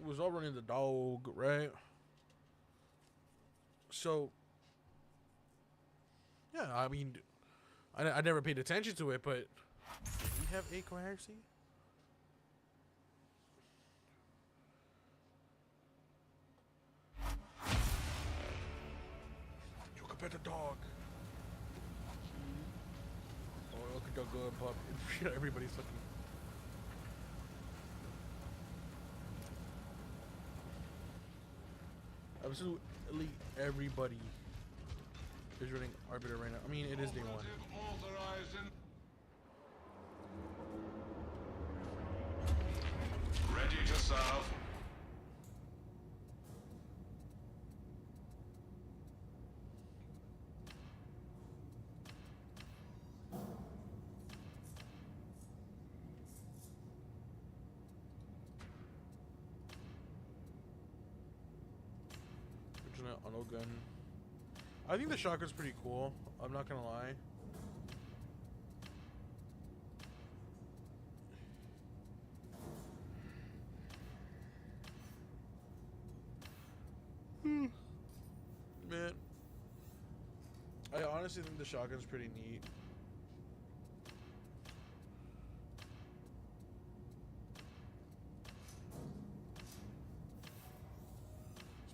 it was all running the dog, right? So, yeah, I mean, I never paid attention to it, but do we have a coherency? You can pet the dog. Oh, look at the good pup. Everybody's looking. Absolutely everybody is running Arbiter right now. I mean, it is day one. Ready to serve. Original auto gun. I think the shotgun's pretty cool. I'm not gonna lie. Man, I honestly think the shotgun's pretty neat.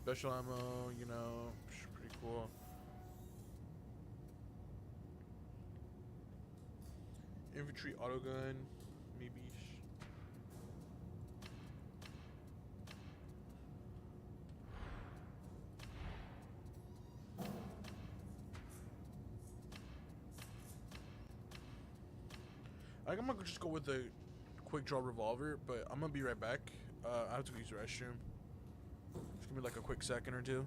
Special ammo, you know, pretty cool. Infantry autogun, maybe. I think I'm gonna just go with the quick draw revolver, but I'm gonna be right back. I have to go use the restroom. Just give me like a quick second or two.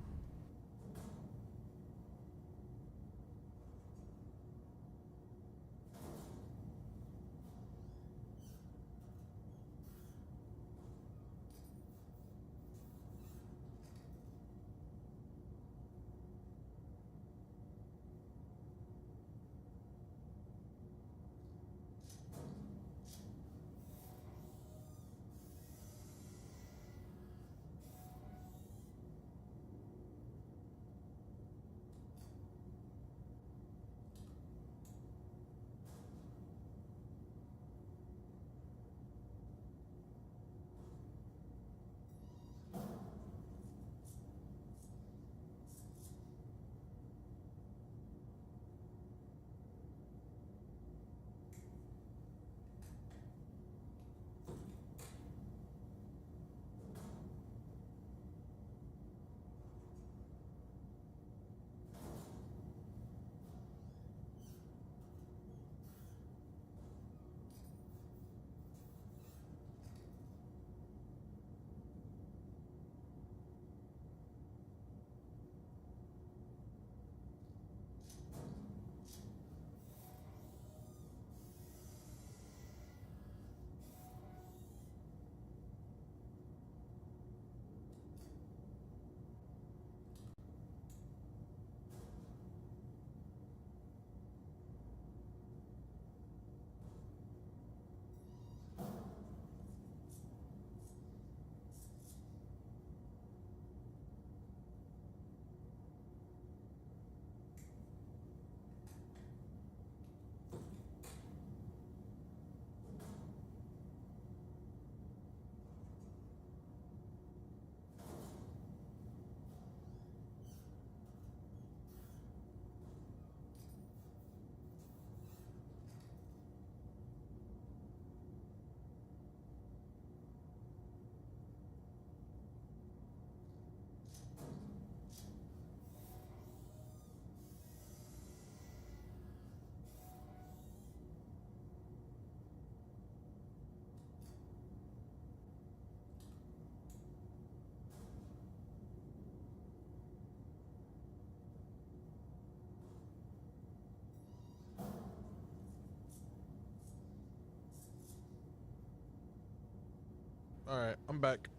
All right, I'm back.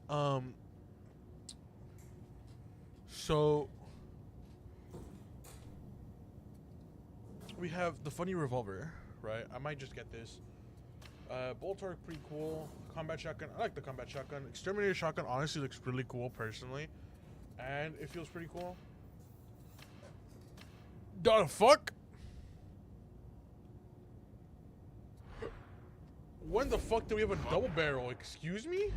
So we have the funny revolver, right? I might just get this. Bolt arc, pretty cool. Combat shotgun, I like the combat shotgun. Exterminator shotgun honestly looks really cool personally, and it feels pretty cool. The fuck? When the fuck do we have a double barrel? Excuse me?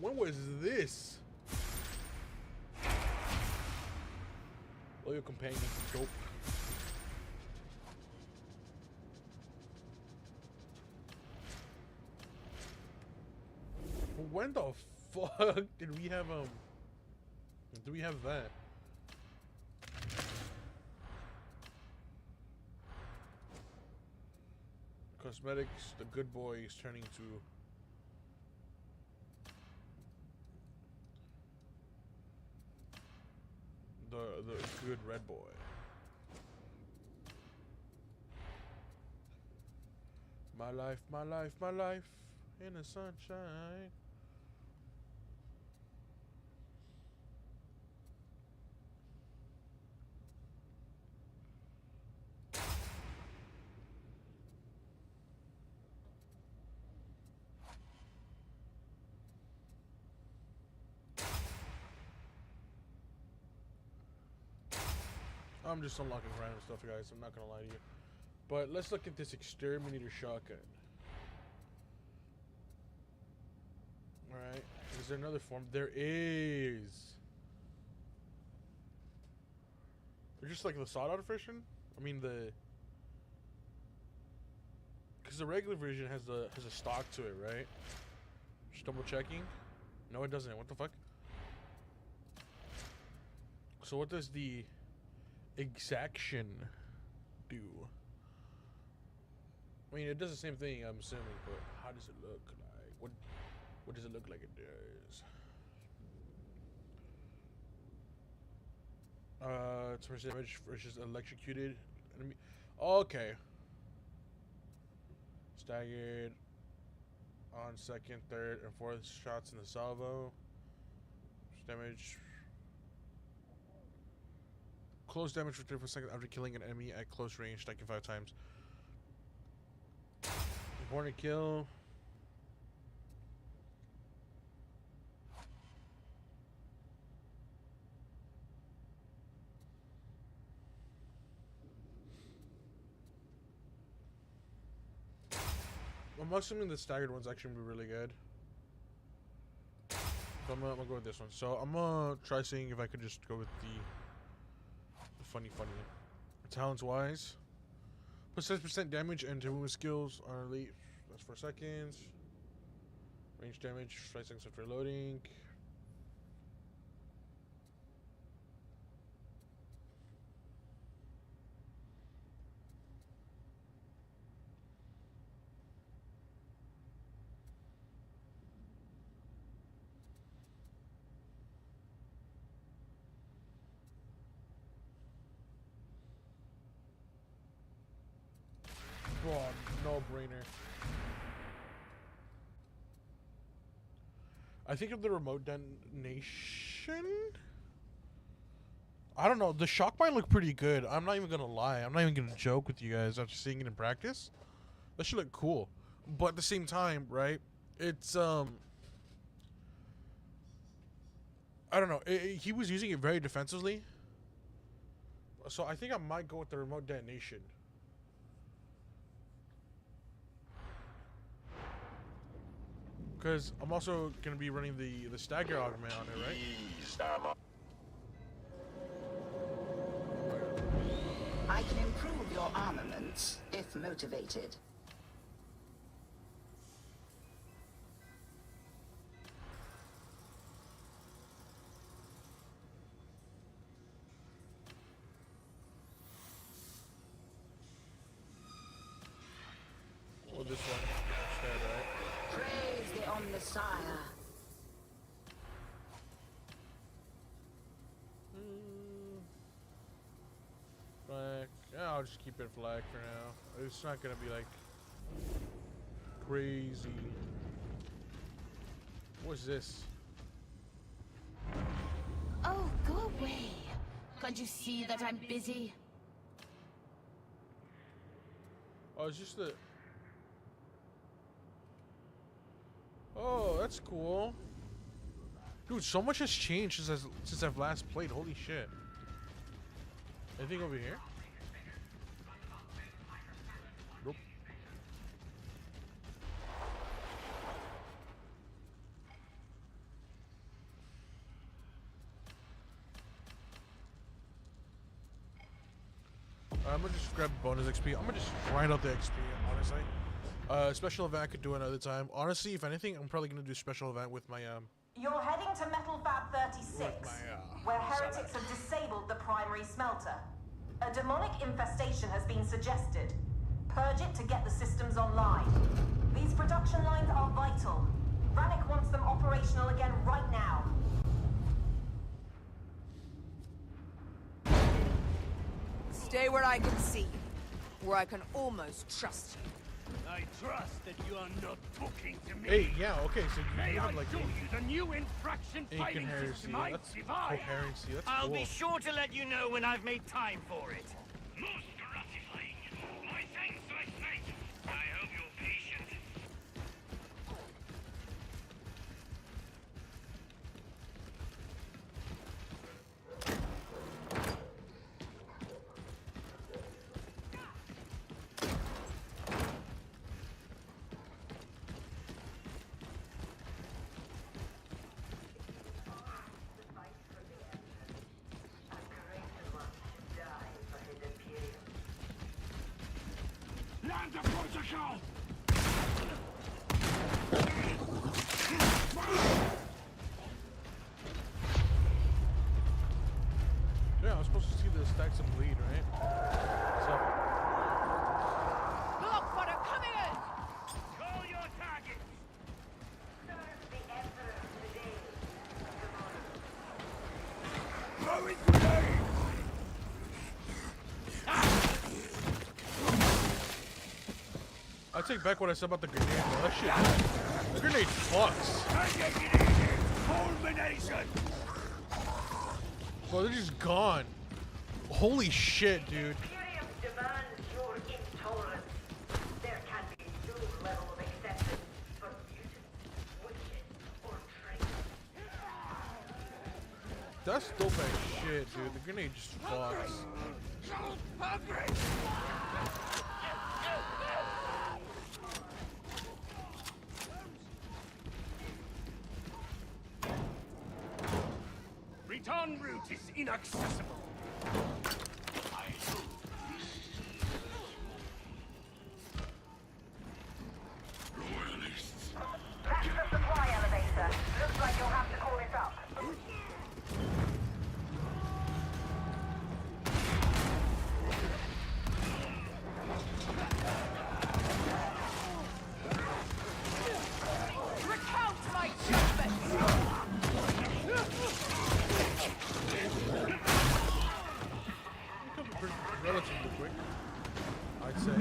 When was this? Loyal companion, dope. When the fuck did we have do we have that? Cosmetics, the good boy is turning to the good red boy. My life, my life, my life in the sunshine. I'm just unlocking random stuff, guys. I'm not gonna lie to you. But let's look at this exterminator shotgun. Alright. Is there another form? There is. Or just like the sawed-out version? I mean the... Because the regular version has a stock to it, right? Just double checking. No, it doesn't. What the fuck? So what does the exaction do? I mean, it does the same thing, I'm assuming, but how does it look like? What does it look like it does? It's first damage versus electrocuted enemy. Okay. Staggered on second, third, and fourth shots in the salvo. Damage. Close damage for 3 seconds after killing an enemy at close range, stacking 5 times. Born to kill. I'm assuming the staggered one's actually gonna be really good. So I'm gonna go with this one. So I'm gonna try seeing if I could just go with the funny. Talents wise. Plus 6% damage and to movement skills on elite. That's 4 seconds. Range damage, 5 seconds after loading. Oh, no brainer. I think of the remote detonation. I don't know. The shock mine looked pretty good. I'm not even gonna lie. I'm not even gonna joke with you guys after seeing it in practice. That should look cool. But at the same time, right? It's I don't know. He was using it very defensively. So I think I might go with the remote detonation. Because I'm also going to be running the stagger augment on it, right? I can improve your armaments if motivated. Well, this one instead, right? Praise the Omnissiah. Flag. Yeah, I'll just keep it flag for now. It's not gonna be like crazy. What's this? Oh, go away. Can't you see that I'm busy? Oh, it's just the... Oh, that's cool. Dude, so much has changed since I've last played. Holy shit. Anything over here? Nope. I'm gonna just grab bonus XP. I'm gonna just grind out the XP, honestly. Special event I could do another time. Honestly, if anything, I'm probably gonna do special event with my You're heading to Metal Fab 36, where heretics have disabled the primary smelter. A demonic infestation has been suggested. Purge it to get the systems online. These production lines are vital. Rannick wants them operational again right now. Stay where I can see you, where I can almost trust you. I trust that you are not talking to me. Hey, yeah, okay, so May you I have like show you the new infraction fighting incoherency. system I That's devised? coherency. That's I'll cool. be sure to let you know when I've made time for it. Most gratifying. My thanks, I say. I hope you're patient. Land the protocol! Yeah, I was supposed to see the stacks of bleed, right? So, Look for them coming in! Call your targets! Throwing grenade! I take back what I said about the grenade, bro. That shit, the grenade fucks. Culmination! Bro, they're just gone. Holy shit, dude. Imperium demands your intolerance. There can be no level of acceptance for mutants, witches, or traitors. That's dope as shit, dude. The grenade just fucks. Return route is inaccessible. That's the supply elevator. Looks like you'll have to call it up. Recount my judgment! Relatively quick, I'd say.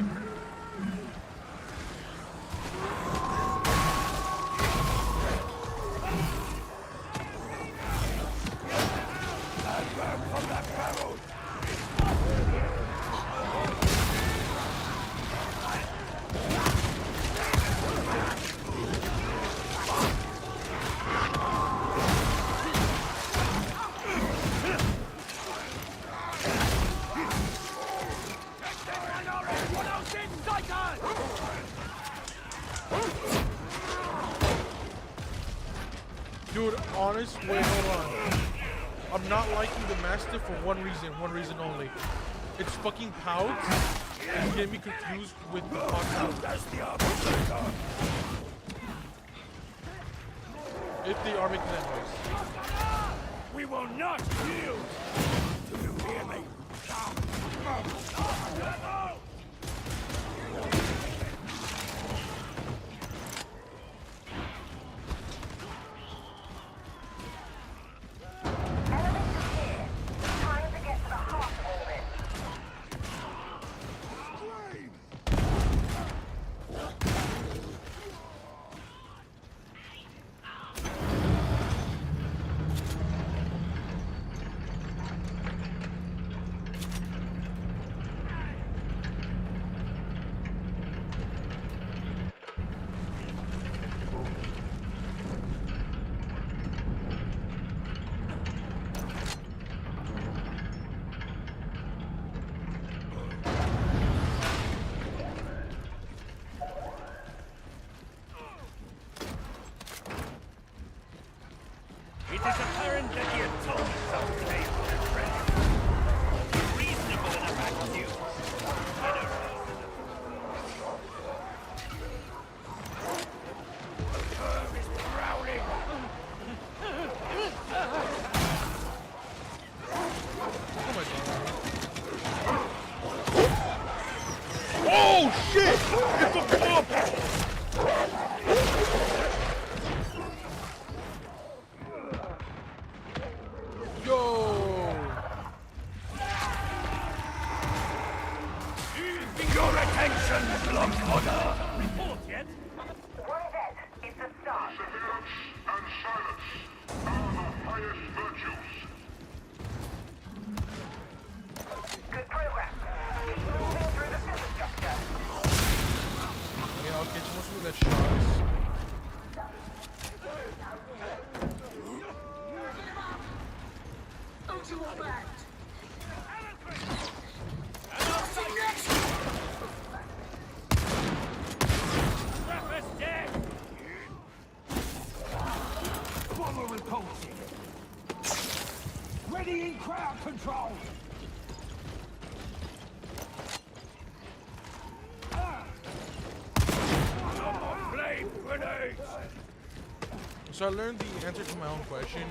Dude, honest, wait, hold on. I'm not liking the Mastiff for one reason only. It's fucking pouts. It's getting me confused with the Fox. If they are making that noise. We will not yield! Do you hear me? Time to get to the heart of all this. shit! It's a pump! Yo! Your attention, Lost Order! Report yet? What is it? It's a start. Perseverance and silence are the highest virtues. Good progress. Keep moving through the superstructure. Yeah, okay, she wants to get shots. Bomber reporting. Ready in crowd control. Flame grenades. So I learned the answer to my own question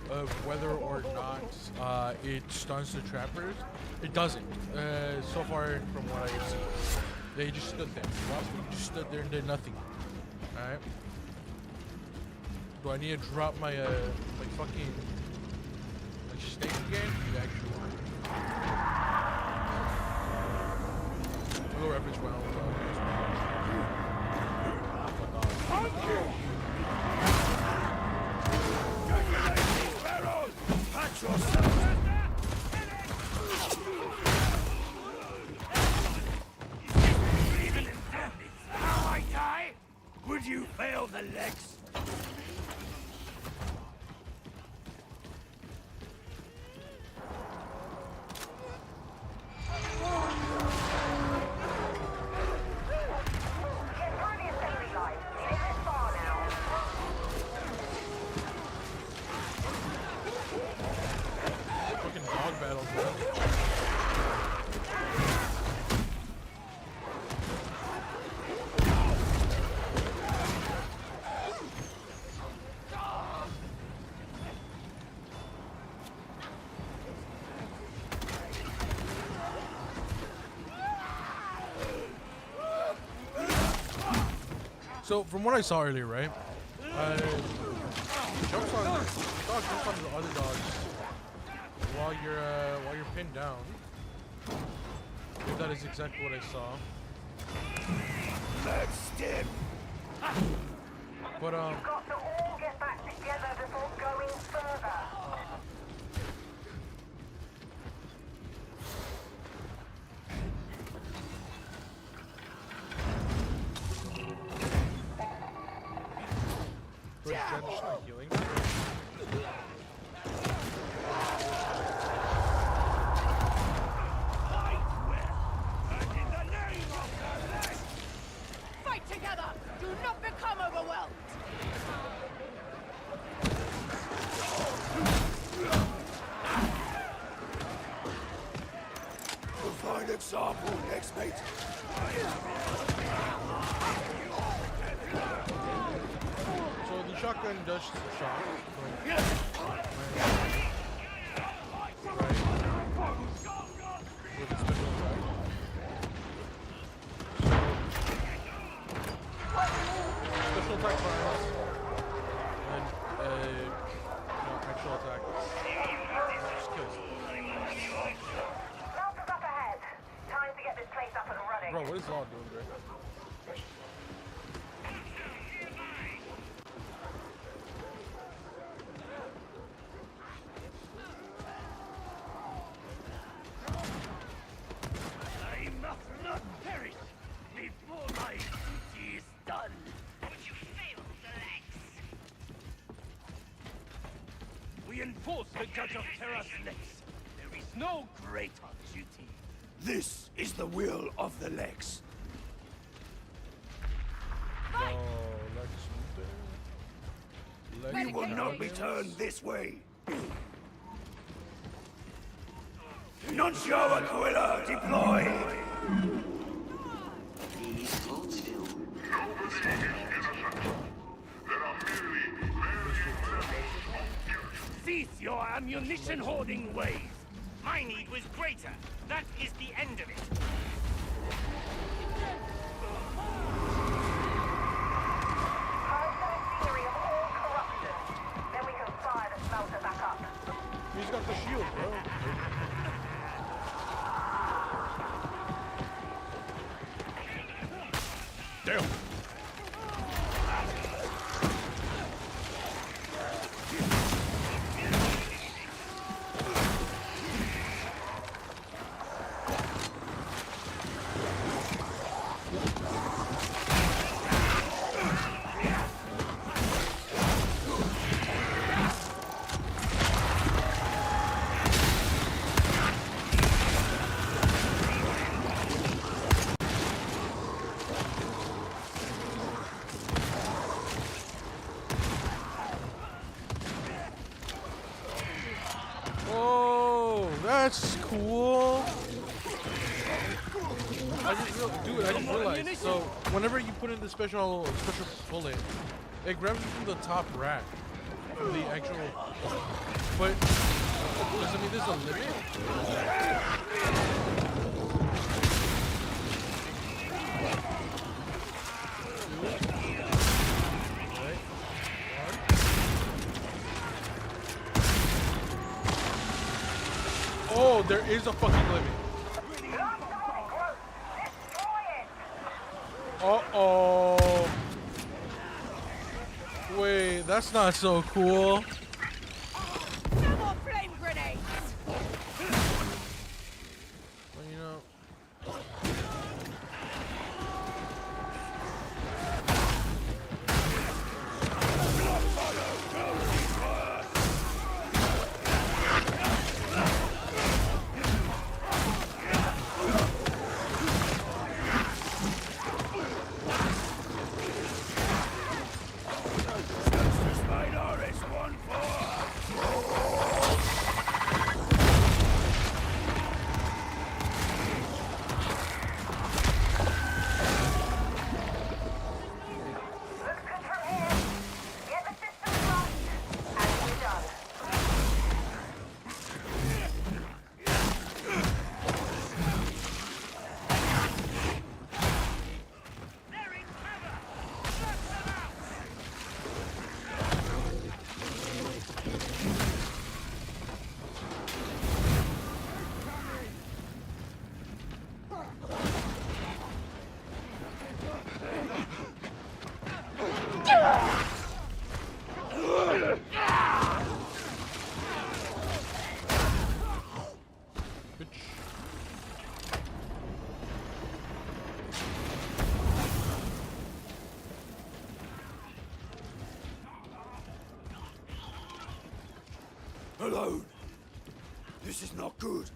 of whether or not it stuns the trappers. It doesn't. So far from what I see, they just stood there. Well, they just stood there and did nothing. All right. Do I need to drop my like fucking like stake again? Yeah, actually. We'll reference well. Patch yourself. Even in death, it's how I die. Would you fail the legs? Get through the assembly line. It isn't far now. Fucking dog battles, man. So from what I saw earlier, right? Jumps on dog jumps on the other dogs while you're pinned down. If that is exactly what I saw. Let's stim. But You've got to all get back together before going further. Jen just not healing. Fight together! Do not become overwhelmed! A fine example next, mate. So the shotgun does shock. With its special attack. Special attack fires. And actual attack. Just kills. Smelter's up ahead. Time to get this place up and running. Bro, what is Law doing, bro? I must not perish before my duty is done. But you failed the legs. We enforce the Judge of Terra's lex. There is no greater duty. This is the will of the lex. We will not return this way. Nuncio Aquila deployed. Cease your ammunition-hoarding ways. My need was greater. That is the end of it. the shield, bro. Damn. Oh, that's cool. I just realized. So whenever you put in the special bullet, it grabs you from the top rack, from the actual. But does it mean there's a limit? Oh, there is a fucking limit. Uh-oh. Wait, that's not so cool. No more flame grenades! Well, you know. Alone. This is not good.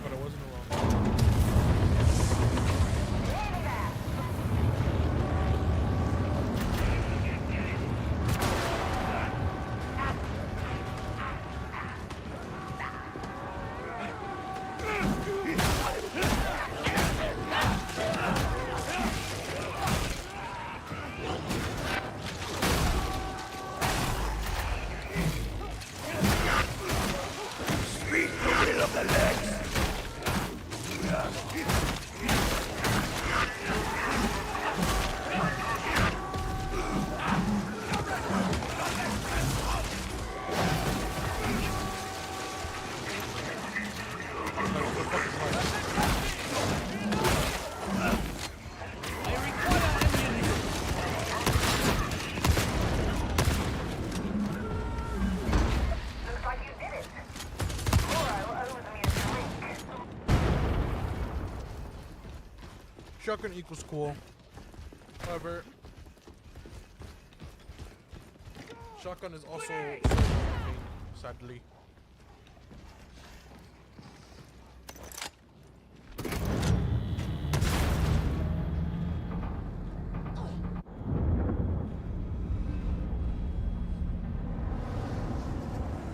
But I wasn't alone. Speak the will of the legs. Looks like you did it. Oro owes me a drink. Shotgun equals cool. However, shotgun is also sadly.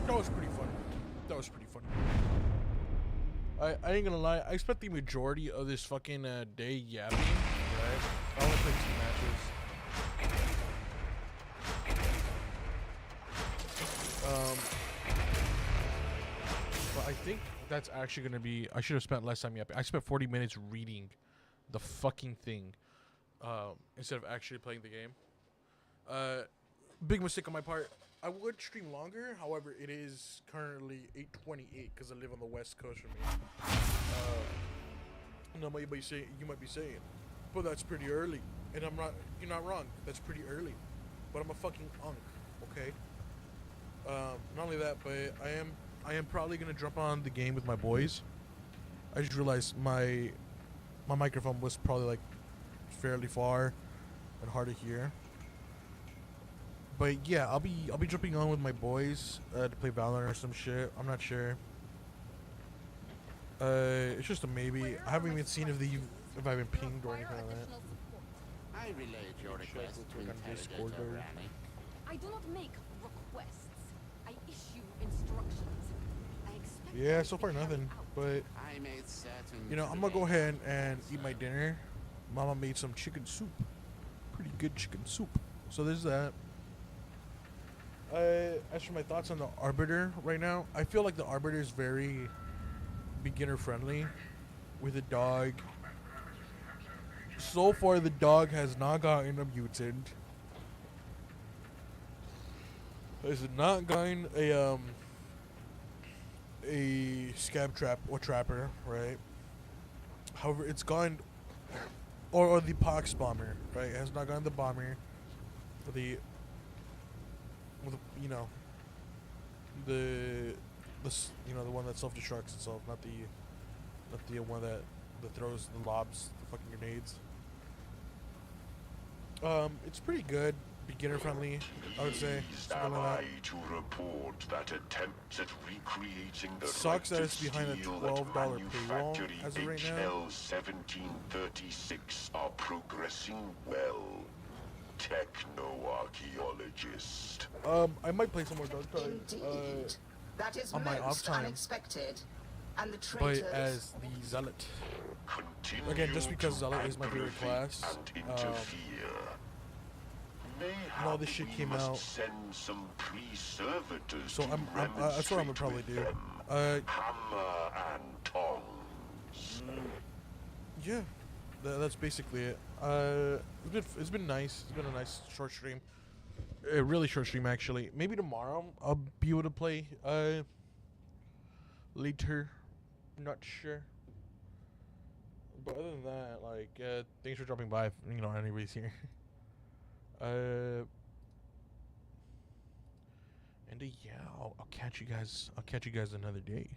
That was pretty fun. That was pretty fun. I ain't gonna lie. I spent the majority of this fucking day yapping. Right? I only played 2 matches. I think that's actually gonna be. I should have spent less time yapping. I spent 40 minutes reading the fucking thing instead of actually playing the game. Big mistake on my part. I would stream longer. However, it is currently 8:28 because I live on the West Coast from me. No, you might be saying, but that's pretty early. And I'm not. You're not wrong. That's pretty early. But I'm a fucking unk. Okay. Not only that, but I am probably gonna jump on the game with my boys. I just realized my microphone was probably like fairly far and hard to hear. But yeah, I'll be jumping on with my boys to play Valorant or some shit. I'm not sure. It's just a maybe. I haven't even seen if I've been pinged or anything like that. I relayed your request to Discord Intelligencer, or- Ranny. I do not make requests. I issue instructions. I expect Yeah, so far nothing. But I made certain you know, I'm gonna go ahead and eat my dinner. Mama made some chicken soup. Pretty good chicken soup. So there's that. As for my thoughts on the Arbiter right now, I feel like the Arbiter is very beginner friendly with a dog. So far, the dog has not gotten a mutant. Has not gotten a scab trap or trapper, right? However, it's gone, or the pox bomber, right? It has not gotten the bomber, with you know, the the one that self-destructs itself, not the one that throws the lobs, the fucking grenades. It's pretty good, beginner friendly, I would say. Something Am like I to report that attempts at recreating the Sucks that right it's to behind a steal $12 at paywall manufactory as of right now. HL 1736 are progressing well. Techno-archaeologist. I might play some more Dark Tide, Indeed. That is on my off most time, unexpected. And the but traitors... as the Zealot. Continue Again, just because to Zealot is my favorite aggravate class. and interfere. All this shit We came must out. Send some pre-servitors So to that's what I'm gonna probably do. them. Hammer and tongs. Yeah, that's basically it. It's been nice. It's been a nice short stream. A really short stream, actually. Maybe tomorrow I'll be able to play. Later, not sure. But other than that, like, thanks for dropping by. If, you know, anybody's here. And yeah, I'll catch you guys. I'll catch you guys another day.